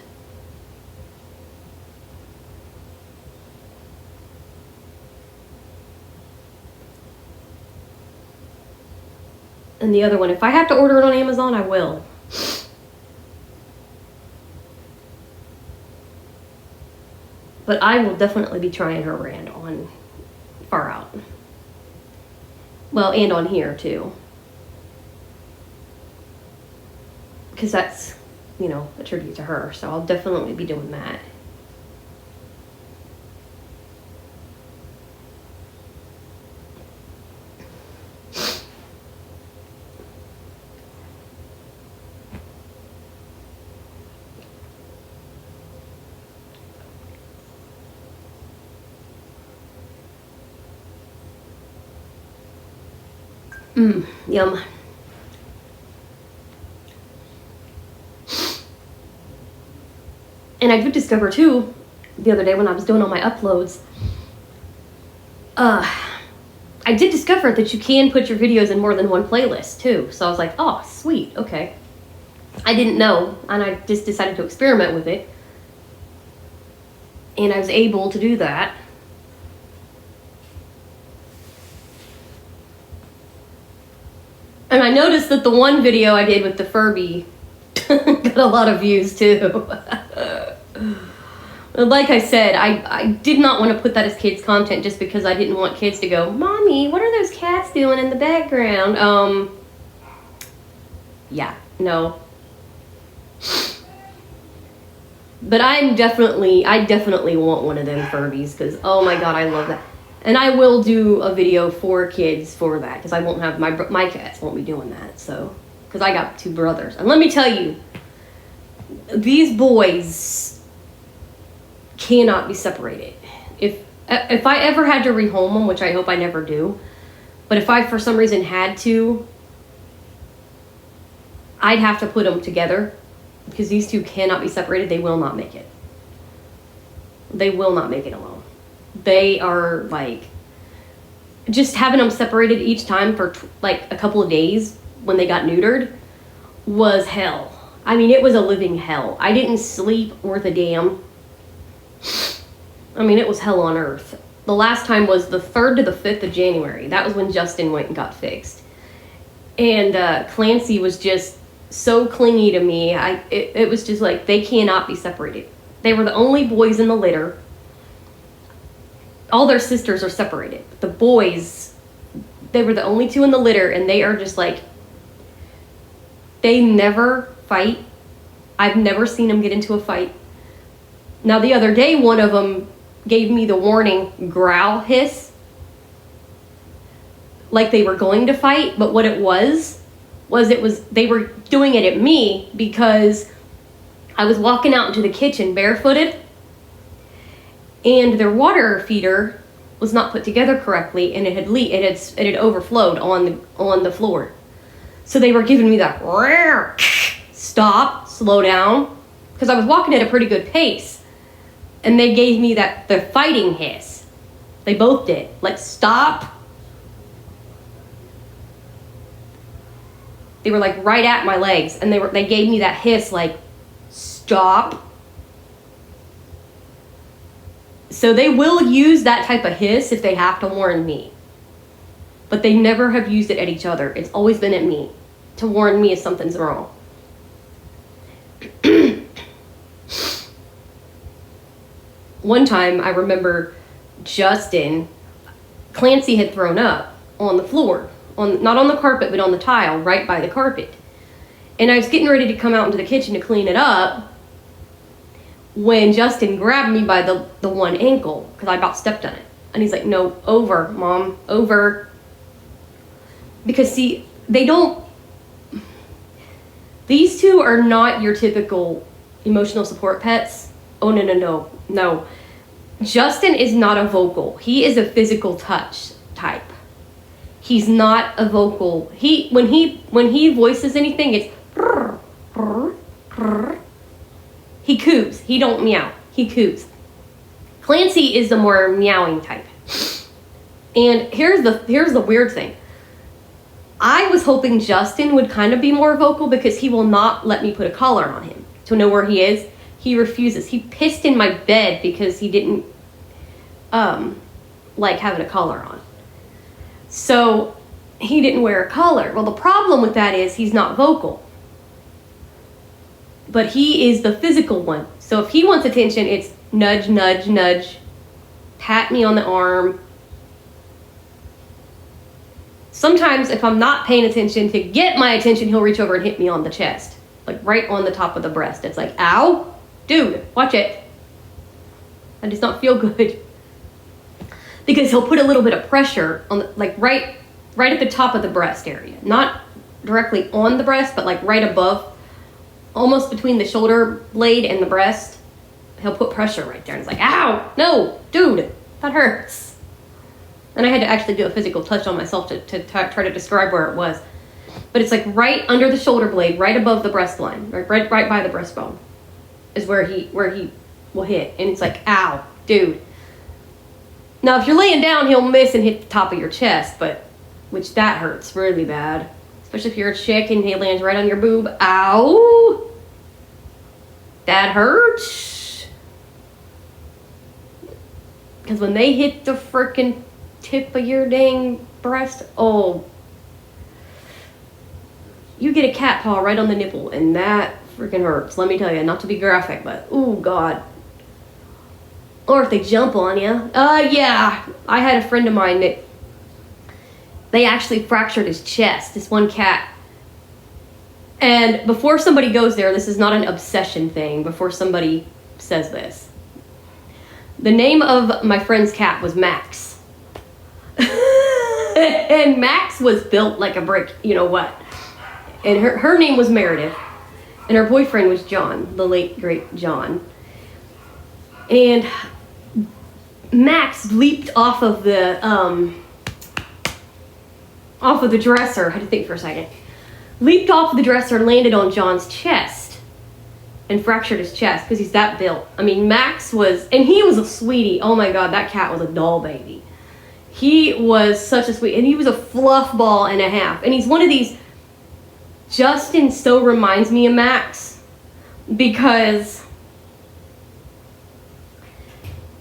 And the other one, if I have to order it on Amazon, I will. But I will definitely be trying her brand on Far Out. Well, and on here too. Because that's, you know, a tribute to her. So I'll definitely be doing that. Yum. And I did discover too, the other day when I was doing all my uploads, I did discover that you can put your videos in more than one playlist too. So I was like, oh, sweet, okay. I didn't know, and I just decided to experiment with it. And I was able to do that. And I noticed that the one video I did with the Furby got a lot of views too. Like I said, I did not want to put that as kids content just because I didn't want kids to go, Mommy, what are those cats doing in the background? Yeah, no. But I definitely want one of them Furbies because, oh my God, I love that. And I will do a video for kids for that because I won't have my cats won't be doing that. So, because I got 2 brothers, and let me tell you, these boys cannot be separated. If I ever had to rehome them, which I hope I never do, but if I for some reason had to, I'd have to put them together because these 2 cannot be separated. They will not make it. They will not make it alone. They are like, just having them separated each time for like a couple of days when they got neutered was hell. I mean, it was a living hell. I didn't sleep worth a damn. I mean, it was hell on earth. The last time was the 3rd to the 5th of January. That was when Justin went and got fixed. And Clancy was just so clingy to me. It was just like, they cannot be separated. They were the only boys in the litter. All their sisters are separated. The boys, they were the only 2 in the litter, and they are just like, they never fight. I've never seen them get into a fight. Now, the other day, one of them gave me the warning growl hiss, like they were going to fight, but what it was they were doing it at me because I was walking out into the kitchen barefooted, and their water feeder was not put together correctly, and it had overflowed on the floor. So they were giving me that stop, slow down, because I was walking at a pretty good pace, and they gave me the fighting hiss. They both did, like, stop. They were like right at my legs, and they gave me that hiss, like, stop. So they will use that type of hiss if they have to warn me. But they never have used it at each other. It's always been at me to warn me if something's wrong. One time, I remember Clancy had thrown up on the floor. Not on the carpet, but on the tile, right by the carpet. And I was getting ready to come out into the kitchen to clean it up when Justin grabbed me by the one ankle, because I about stepped on it. And he's like, no, over, Mom, over. Because, see, these 2 are not your typical emotional support pets. Oh, no. Justin is not a vocal. He is a physical touch type. He's not a vocal. When he voices anything, it's he coos. He don't meow. He coos. Clancy is the more meowing type. And here's the weird thing. I was hoping Justin would kind of be more vocal because he will not let me put a collar on him to know where he is. He refuses. He pissed in my bed because he didn't like having a collar on. So he didn't wear a collar. Well, the problem with that is he's not vocal. But he is the physical one. So if he wants attention, it's nudge, nudge, nudge. Pat me on the arm. Sometimes if I'm not paying attention, to get my attention, he'll reach over and hit me on the chest. Like right on the top of the breast. It's like, ow, dude, watch it. That does not feel good. Because he'll put a little bit of pressure on the, like right at the top of the breast area. Not directly on the breast, but like right above. Almost between the shoulder blade and the breast. He'll put pressure right there. And it's like, ow, no, dude, that hurts. And I had to actually do a physical touch on myself to try to describe where it was. But it's like right under the shoulder blade, right above the breastline, right by the breastbone, is where he will hit. And it's like, ow, dude. Now, if you're laying down, he'll miss and hit the top of your chest, which that hurts really bad. Especially if you're a chick and he lands right on your boob. Ow! That hurts. Because when they hit the frickin' tip of your dang breast, oh. You get a cat paw right on the nipple, and that freaking hurts. Let me tell you, not to be graphic, but oh God. Or if they jump on you. Yeah. I had a friend of mine that they actually fractured his chest, this one cat. And before somebody goes there, this is not an obsession thing, before somebody says this. The name of my friend's cat was Max. And Max was built like a brick, you know what. And her name was Meredith. And her boyfriend was John, the late, great John. And Max leaped off of the dresser. I had to think for a second. Leaped off of the dresser and landed on John's chest and fractured his chest because he's that built. I mean, Max was, and he was a sweetie. Oh my God, that cat was a doll baby. He was such a sweet, and he was a fluff ball and a half. And he's one of these, Justin so reminds me of Max because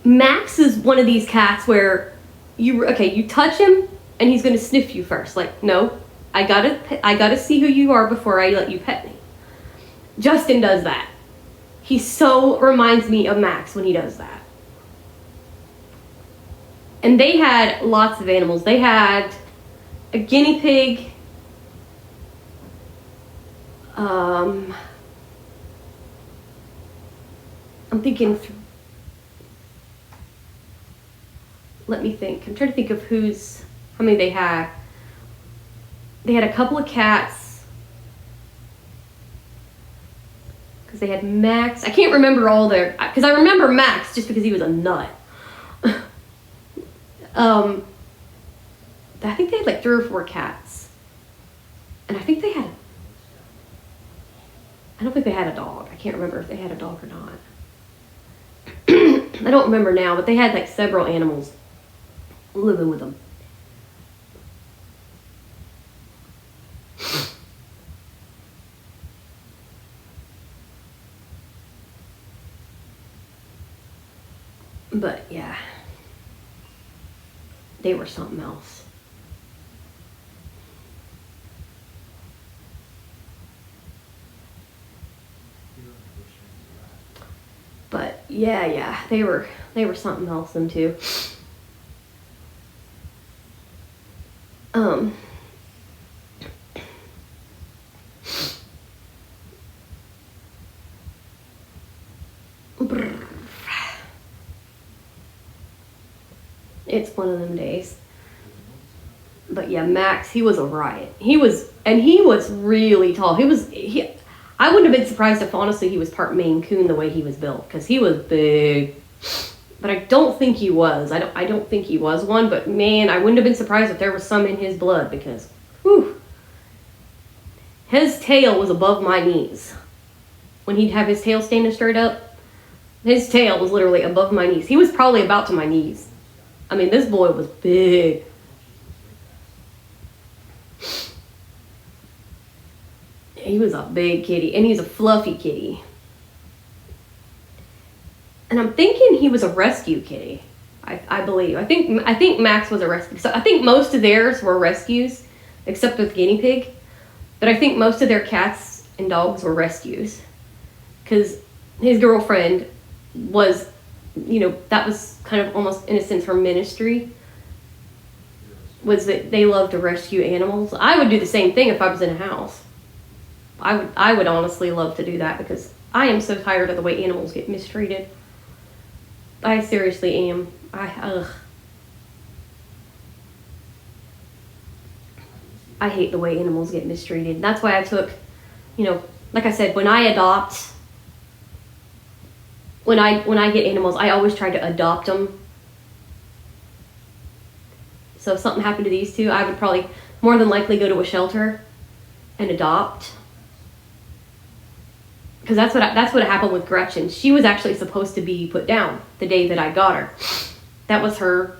Max is one of these cats where you touch him and he's going to sniff you first. Like, no, I gotta see who you are before I let you pet me. Justin does that. He so reminds me of Max when he does that. And they had lots of animals. They had a guinea pig. I'm thinking. Let me think. I'm trying to think of how many they had. They had a couple of cats. Because they had Max. I can't remember all their, because I remember Max just because he was a nut. I think they had like 3 or 4 cats. And I don't think they had a dog. I can't remember if they had a dog or not. I don't remember now, but they had like several animals living with them. But yeah, they were something else. But yeah, they were something else, them too. It's one of them days. But yeah, Max, he was a riot. He was really tall. I wouldn't have been surprised if honestly he was part Maine Coon the way he was built, because he was big. But I don't think he was. I don't think he was one, but man, I wouldn't have been surprised if there was some in his blood, because whew, his tail was above my knees. When he'd have his tail standing straight up, his tail was literally above my knees. He was probably about to my knees. I mean, this boy was big. He was a big kitty, and he's a fluffy kitty. And I'm thinking he was a rescue kitty. I believe. I think Max was a rescue. So I think most of theirs were rescues, except with guinea pig. But I think most of their cats and dogs were rescues, because his girlfriend was, that was kind of almost in a sense her ministry. Was that they love to rescue animals. I would do the same thing if I was in a house. I would honestly love to do that, because I am so tired of the way animals get mistreated. I seriously am. I hate the way animals get mistreated. That's why I took, like I said, when I get animals, I always try to adopt them. So if something happened to these two, I would probably more than likely go to a shelter and adopt. Because that's what happened with Gretchen. She was actually supposed to be put down the day that I got her. That was her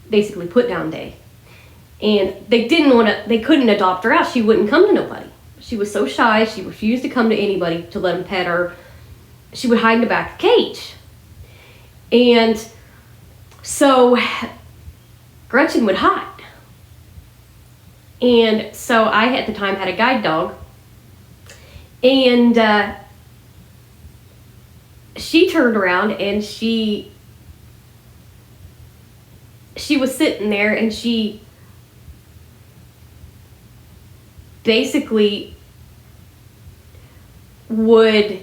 basically put down day. And they couldn't adopt her out. She wouldn't come to nobody. She was so shy. She refused to come to anybody to let them pet her. She would hide in the back of the cage. And so Gretchen would hide. And so I, at the time, had a guide dog. And she turned around and she was sitting there, and she basically would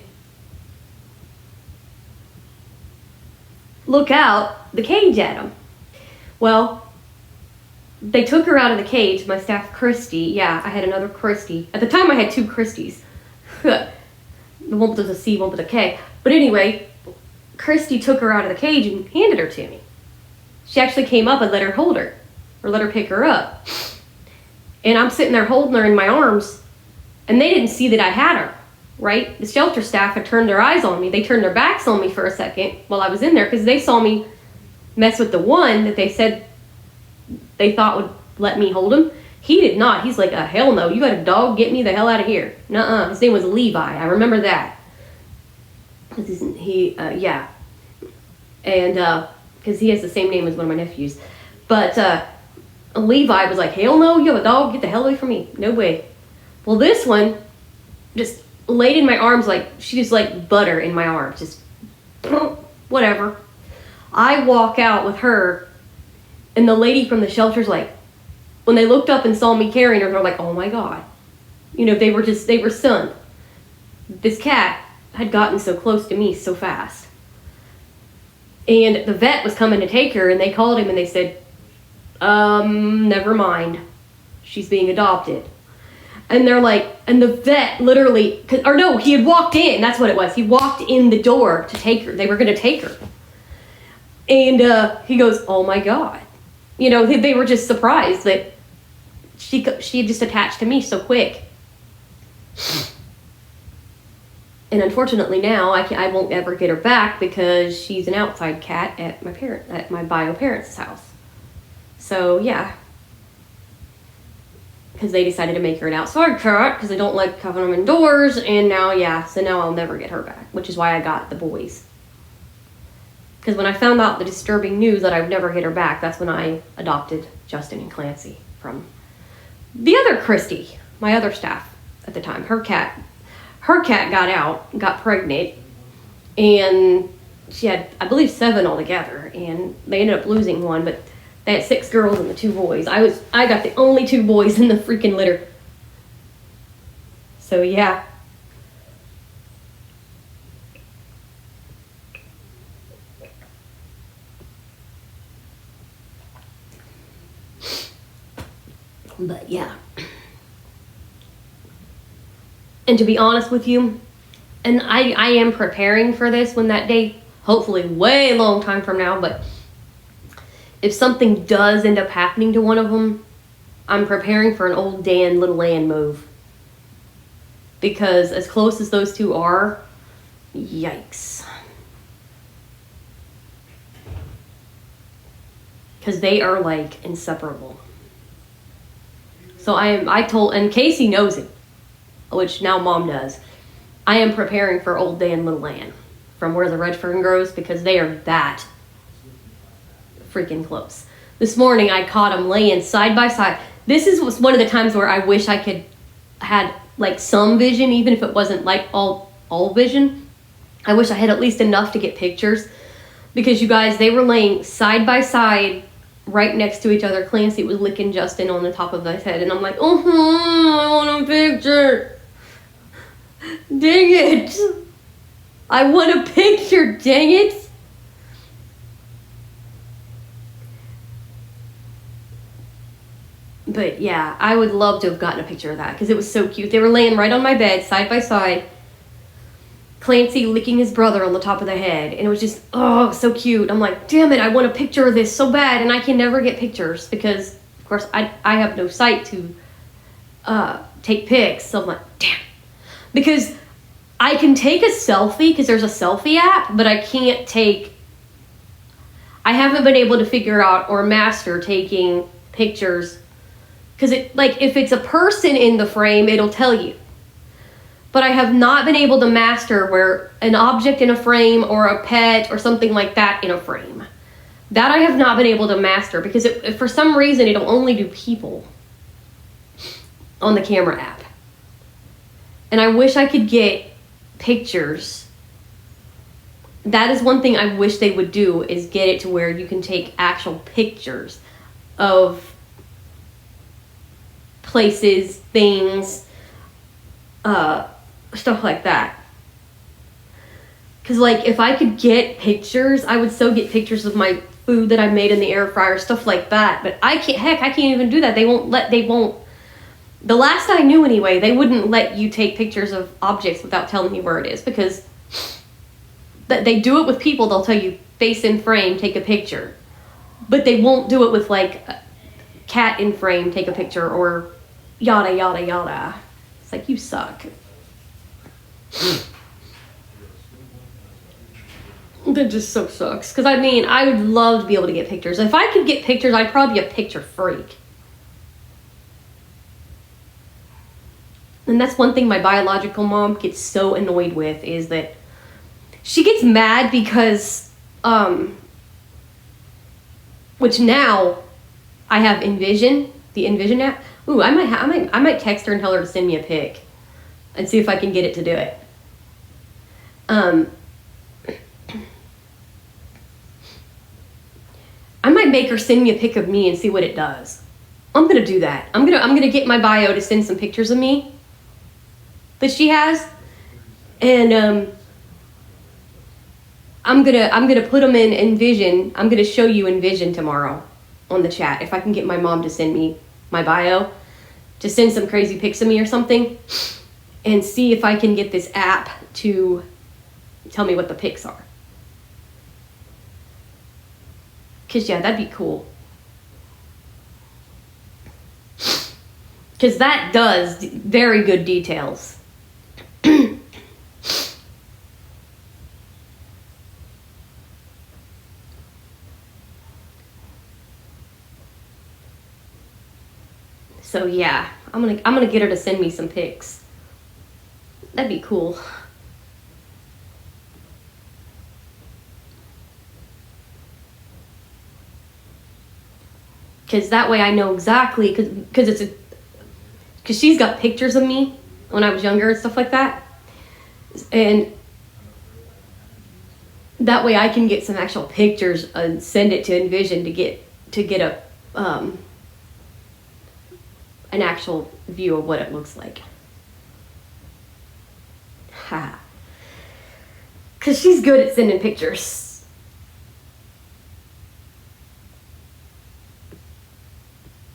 look out the cage at him. Well, they took her out of the cage, my staff Christy. Yeah, I had another Christy. At the time I had two Christies. The one with a C, one with a K. But anyway, Christy took her out of the cage and handed her to me. She actually came up and let her hold her, or let her pick her up. And I'm sitting there holding her in my arms, and they didn't see that I had her, right? The shelter staff had turned their eyes on me. They turned their backs on me for a second while I was in there, because they saw me mess with the one that they said they thought would let me hold him. He did not. He's like, hell no, you got a dog? Get me the hell out of here. Nuh-uh. His name was Levi. I remember that. Yeah. And, because he has the same name as one of my nephews. But Levi was like, hell no, you have a dog? Get the hell away from me. No way. Well, this one just laid in my arms she just like butter in my arms. Just, whatever. I walk out with her, and the lady from the shelter's like, when they looked up and saw me carrying her, they're like, oh my God. They were stunned. This cat had gotten so close to me so fast. And the vet was coming to take her, and they called him and they said, never mind. She's being adopted. And they're like, and the vet literally, he had walked in. That's what it was. He walked in the door to take her. They were going to take her. And he goes, oh my God. They were just surprised that she just attached to me so quick. And unfortunately now I won't ever get her back, because she's an outside cat at my bio parents' house. So yeah, because they decided to make her an outside cat because they don't like having them indoors. And now I'll never get her back, which is why I got the boys. Because when I found out the disturbing news that I would never get her back, that's when I adopted Justin and Clancy from the other Christy, my other staff at the time. Her cat got pregnant, and she had, I believe, 7 altogether, and they ended up losing one, but they had 6 girls and the 2 boys. I got the only 2 boys in the freaking litter. So yeah. But yeah. And to be honest with you, and I am preparing for this when that day, hopefully way long time from now, but if something does end up happening to one of them, I'm preparing for an old Dan, little Ann move. Because as close as those 2 are, yikes. Because they are like inseparable. So I told, and Casey knows it. which now Mom does, I am preparing for Old Dan, Little Ann from where the red fern grows because they are that freaking close. This morning I caught them laying side by side. This was one of the times where I wish I could had like some vision, even if it wasn't like all vision. I wish I had at least enough to get pictures, because you guys, they were laying side by side right next to each other. Clancy was licking Justin on the top of his head, and I'm like, I want a picture. Dang it. I want a picture, dang it. But yeah, I would love to have gotten a picture of that because it was so cute. They were laying right on my bed, side by side. Clancy licking his brother on the top of the head. And it was just, oh, so cute. I'm like, damn it, I want a picture of this so bad. And I can never get pictures because, of course, I have no sight to take pics. So I'm like, damn. Because I can take a selfie because there's a selfie app, but I can't take... I haven't been able to figure out or master taking pictures. Because if it's a person in the frame, it'll tell you. But I have not been able to master where an object in a frame or a pet or something like that in a frame. That I have not been able to master because for some reason it'll only do people on the camera app. And I wish I could get pictures. That is one thing I wish they would do, is get it to where you can take actual pictures of places, things, stuff like that. Because if I could get pictures, I would so get pictures of my food that I made in the air fryer, stuff like that. But I can't even do that. They won't. The last I knew anyway, they wouldn't let you take pictures of objects without telling you where it is, because they do it with people. They'll tell you face in frame, take a picture. But they won't do it with cat in frame, take a picture, or yada, yada, yada. It's like, you suck. That just so sucks. Because, I would love to be able to get pictures. If I could get pictures, I'd probably be a picture freak. And that's one thing my biological mom gets so annoyed with, is that she gets mad because, which now I have Envision, the Envision app. Ooh, I might text her and tell her to send me a pic and see if I can get it to do it. I might make her send me a pic of me and see what it does. I'm gonna do that. I'm gonna get my bio to send some pictures of me that she has, and I'm gonna put them in Envision. I'm gonna show you Envision tomorrow on the chat if I can get my mom to send me my bio, to send some crazy pics of me or something, and see if I can get this app to tell me what the pics are. Because, yeah, that'd be cool. Because that does very good details. So yeah, I'm gonna get her to send me some pics. That'd be cool. Because that way I know exactly, because she's got pictures of me when I was younger and stuff like that, and that way I can get some actual pictures and send it to Envision to get a an actual view of what it looks like. Ha. Because she's good at sending pictures.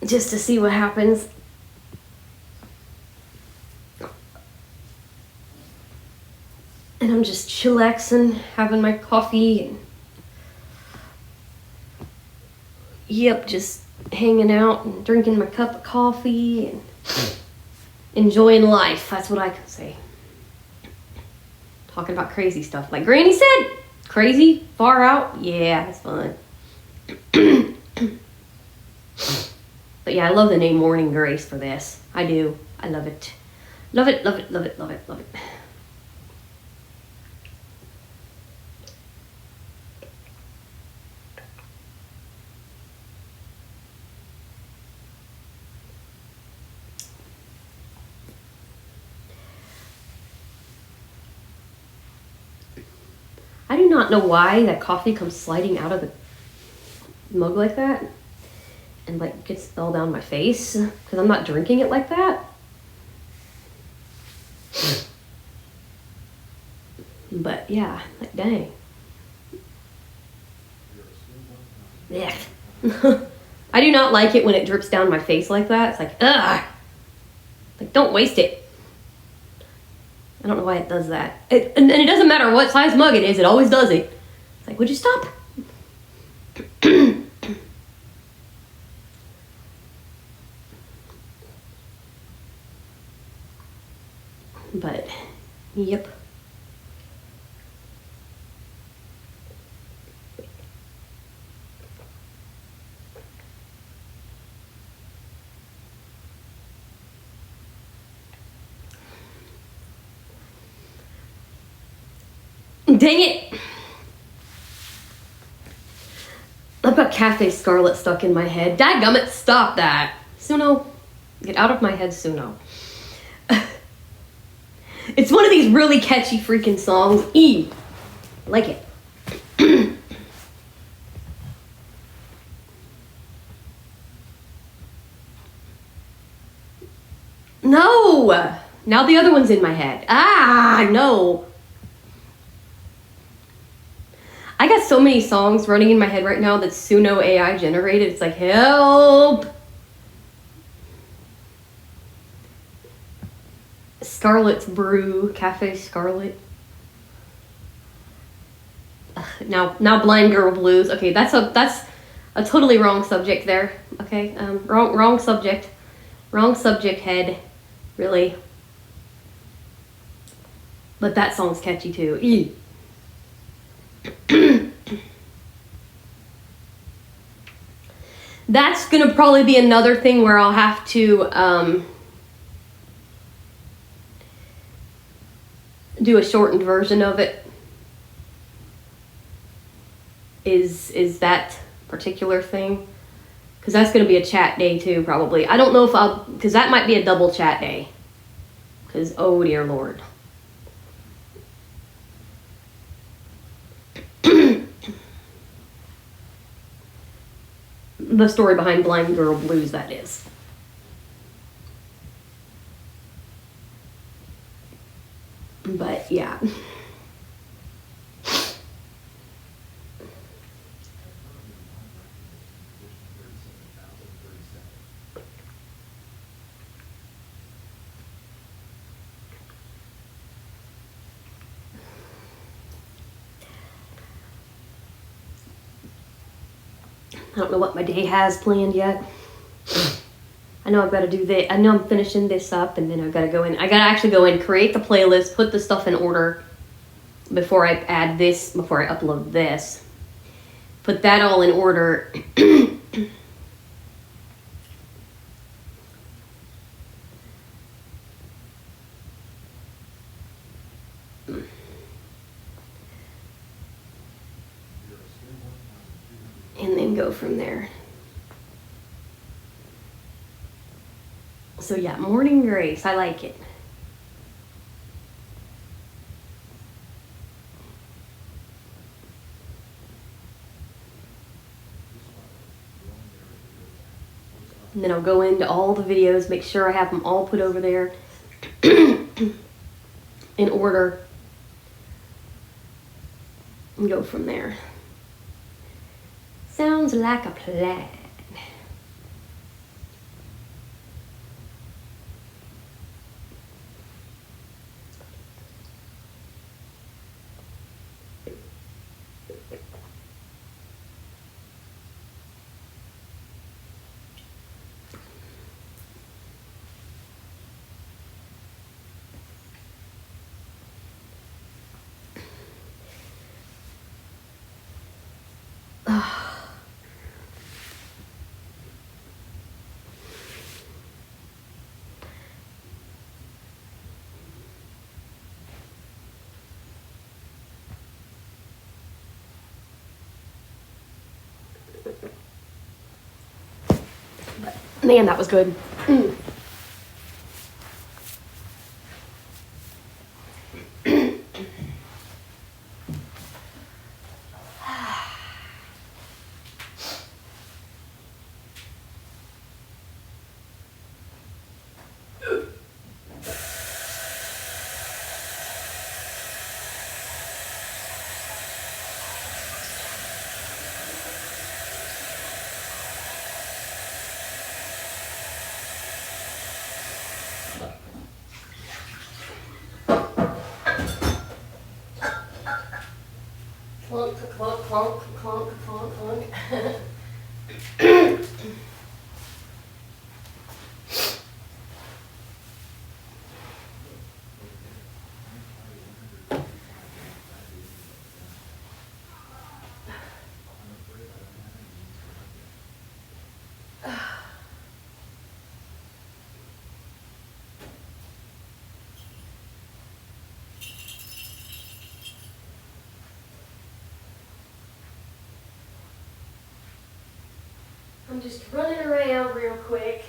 Just to see what happens. And I'm just chillaxing, having my coffee, and yep, just hanging out and drinking my cup of coffee and enjoying life. That's what I can say. Talking about crazy stuff. Like Granny said, crazy, far out. Yeah, it's fun. But yeah, I love the name Morning Grace for this. I do. I love it. Love it, love it, love it, love it, love it. I do not know why that coffee comes sliding out of the mug like that and like gets all down my face because I'm not drinking it like that. But yeah, like dang. Yeah. I do not like it when it drips down my face like that. It's like, ugh. Like, don't waste it. I don't know why it does that. And it doesn't matter what size mug it is, it always does it. It's like, would you stop? But, yep. Dang it! I've got Cafe Scarlet stuck in my head. Dadgummit, stop that! Suno, get out of my head, Suno. It's one of these really catchy freaking songs. I like it. No! Now the other one's in my head. Ah, no. I got so many songs running in my head right now that's Suno AI generated. It's like, help! Scarlet's Brew, Cafe Scarlet. Now Blind Girl Blues. Okay, that's a totally wrong subject there. Okay, wrong subject. Wrong subject head. Really. But that song's catchy too. That's gonna probably be another thing where I'll have to do a shortened version of it. Is that particular thing, because that's gonna be a chat day too, probably. I don't know if I'll, because that might be a double chat day, because oh dear Lord. The story behind Blind Girl Blues, that is. But yeah. I don't know what my day has planned yet. I know I've got to do this. I know I'm finishing this up, and then I've got to go in. I got to actually go in, create the playlist, put the stuff in order before I add this, before I upload this. Put that all in order. And then go from there. So yeah, Morning Grace, I like it. And then I'll go into all the videos, make sure I have them all put over there in order, and go from there. Sounds like a plan. Man, that was good. Clunk, clunk, clunk, clunk, clunk, clunk. I'm just running around real quick.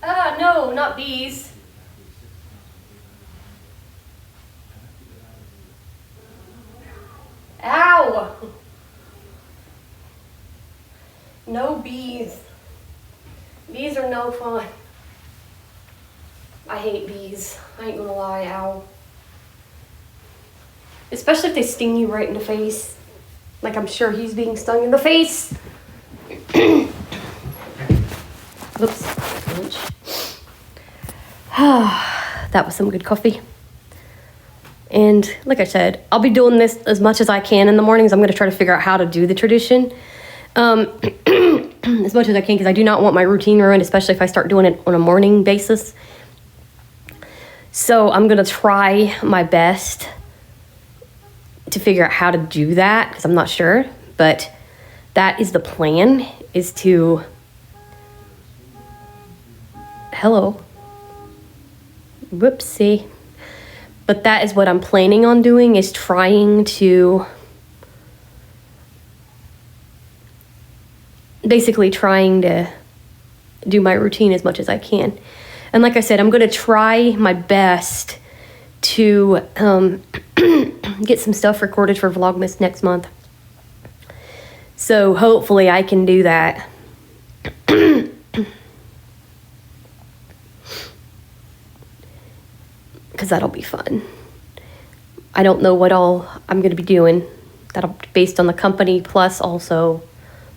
Ah, no, not bees. Ow! No bees. Bees are no fun. I hate bees. I ain't gonna lie, ow. Especially if they sting you right in the face. Like I'm sure he's being stung in the face. Oops. That was some good coffee. And like I said, I'll be doing this as much as I can in the mornings. I'm going to try to figure out how to do the tradition as much as I can, because I do not want my routine ruined, especially if I start doing it on a morning basis. So I'm going to try my best to figure out how to do that, because I'm not sure. But that is the plan, is to... Hello. Whoopsie. But that is what I'm planning on doing, is trying to... Basically trying to do my routine as much as I can. And like I said, I'm going to try my best to get some stuff recorded for Vlogmas next month. So hopefully I can do that. Because that'll be fun. I don't know what all I'm going to be doing. That'll be based on the company, plus also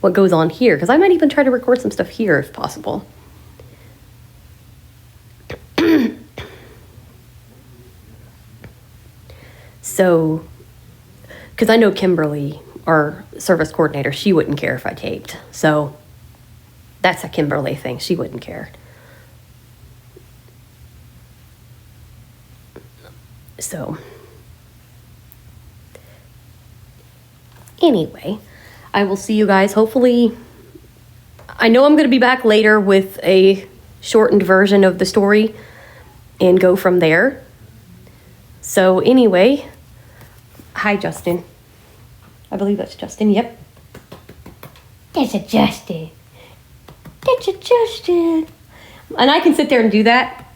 what goes on here. Because I might even try to record some stuff here if possible. So, because I know Kimberly, our service coordinator, she wouldn't care if I taped. So, that's a Kimberly thing. She wouldn't care. So, anyway, I will see you guys hopefully. I know I'm going to be back later with a shortened version of the story and go from there. So anyway, hi Justin. I believe that's Justin, yep. That's a Justin. That's a Justin. And I can sit there and do that.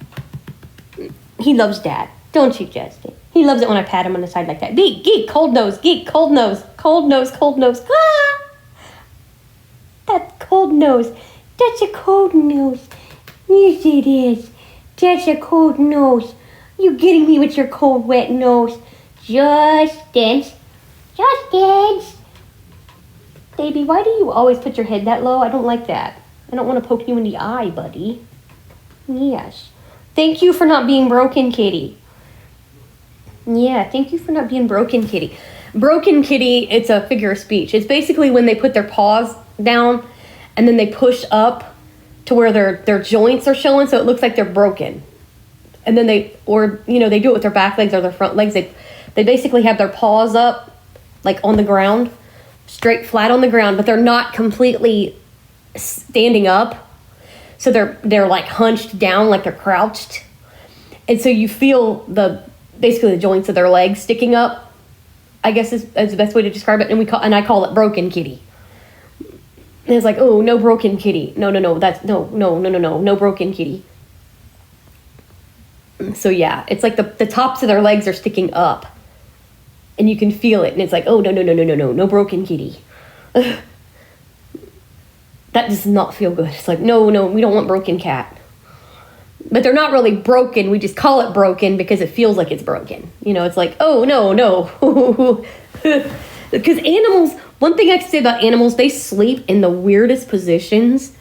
He loves Dad. Don't you, Justin? He loves it when I pat him on the side like that. Geek, cold nose, cold nose, cold nose, cold nose. Ah! That's cold nose. That's a cold nose. Yes, it is. That's a cold nose. You getting me with your cold, wet nose. Justin. Baby, why do you always put your head that low? I don't like that. I don't want to poke you in the eye, buddy. Yes. Thank you for not being broken, kitty. Yeah, thank you for not being broken kitty. Broken kitty, it's a figure of speech. It's basically when they put their paws down and then they push up to where their joints are showing, so it looks like they're broken. And then they do it with their back legs or their front legs. They basically have their paws up, like on the ground, straight flat on the ground, but they're not completely standing up. So they're like hunched down, like they're crouched. And so you feel basically the joints of their legs sticking up, I guess is the best way to describe it. And I call it broken kitty. And it's like, oh, no broken kitty. No, that's no broken kitty. So yeah, it's like the tops of their legs are sticking up. And you can feel it. And it's like, oh, no broken kitty. That does not feel good. It's like, no, we don't want broken cat. But they're not really broken. We just call it broken because it feels like it's broken. It's like, oh, no. Because animals, one thing I can say about animals, they sleep in the weirdest positions.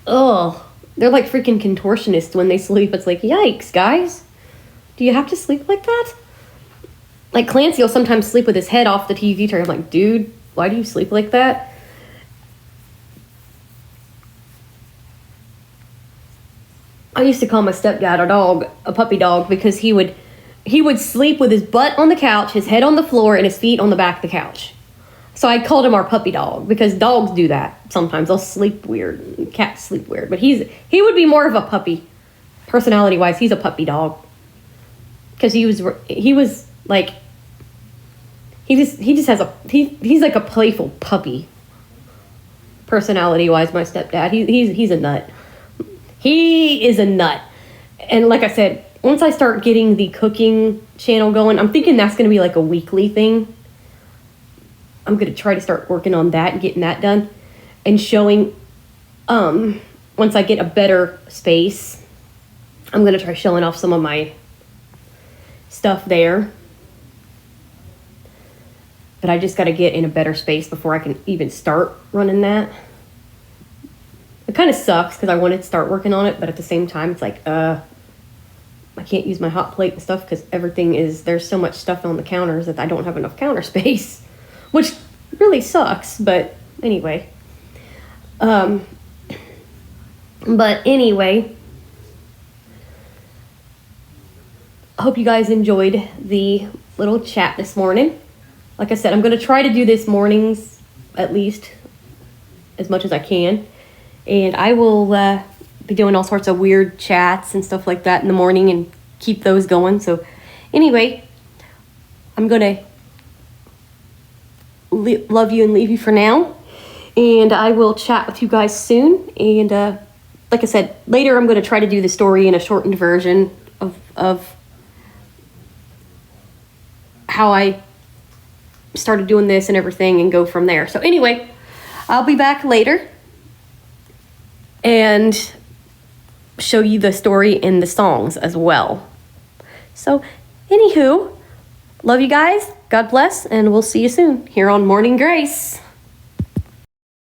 Oh, they're like freaking contortionists when they sleep. It's like, yikes, guys. Do you have to sleep like that? Like Clancy will sometimes sleep with his head off the TV tray. I'm like, dude, why do you sleep like that? I used to call my stepdad a puppy dog, because he would sleep with his butt on the couch, his head on the floor, and his feet on the back of the couch. So I called him our puppy dog, because dogs do that sometimes. They'll sleep weird. Cats sleep weird. But he would be more of a puppy. Personality-wise, he's a puppy dog. Because he's like a playful puppy. Personality-wise, my stepdad. He's a nut. He is a nut. And like I said, once I start getting the cooking channel going, I'm thinking that's going to be like a weekly thing. I'm going to try to start working on that and getting that done. And showing, once I get a better space, I'm going to try showing off some of my stuff there. But I just got to get in a better space before I can even start running that. It kind of sucks because I wanted to start working on it, but at the same time, it's like, I can't use my hot plate and stuff because there's so much stuff on the counters that I don't have enough counter space, which really sucks, but anyway. But anyway, I hope you guys enjoyed the little chat this morning. Like I said, I'm going to try to do this mornings, at least, as much as I can. And I will be doing all sorts of weird chats and stuff like that in the morning and keep those going. So anyway, I'm going to love you and leave you for now. And I will chat with you guys soon. And like I said, later I'm going to try to do the story in a shortened version of how I started doing this and everything and go from there. So anyway, I'll be back later and show you the story and the songs as well. So anywho, love you guys. God bless, and we'll see you soon here on Morning Grace.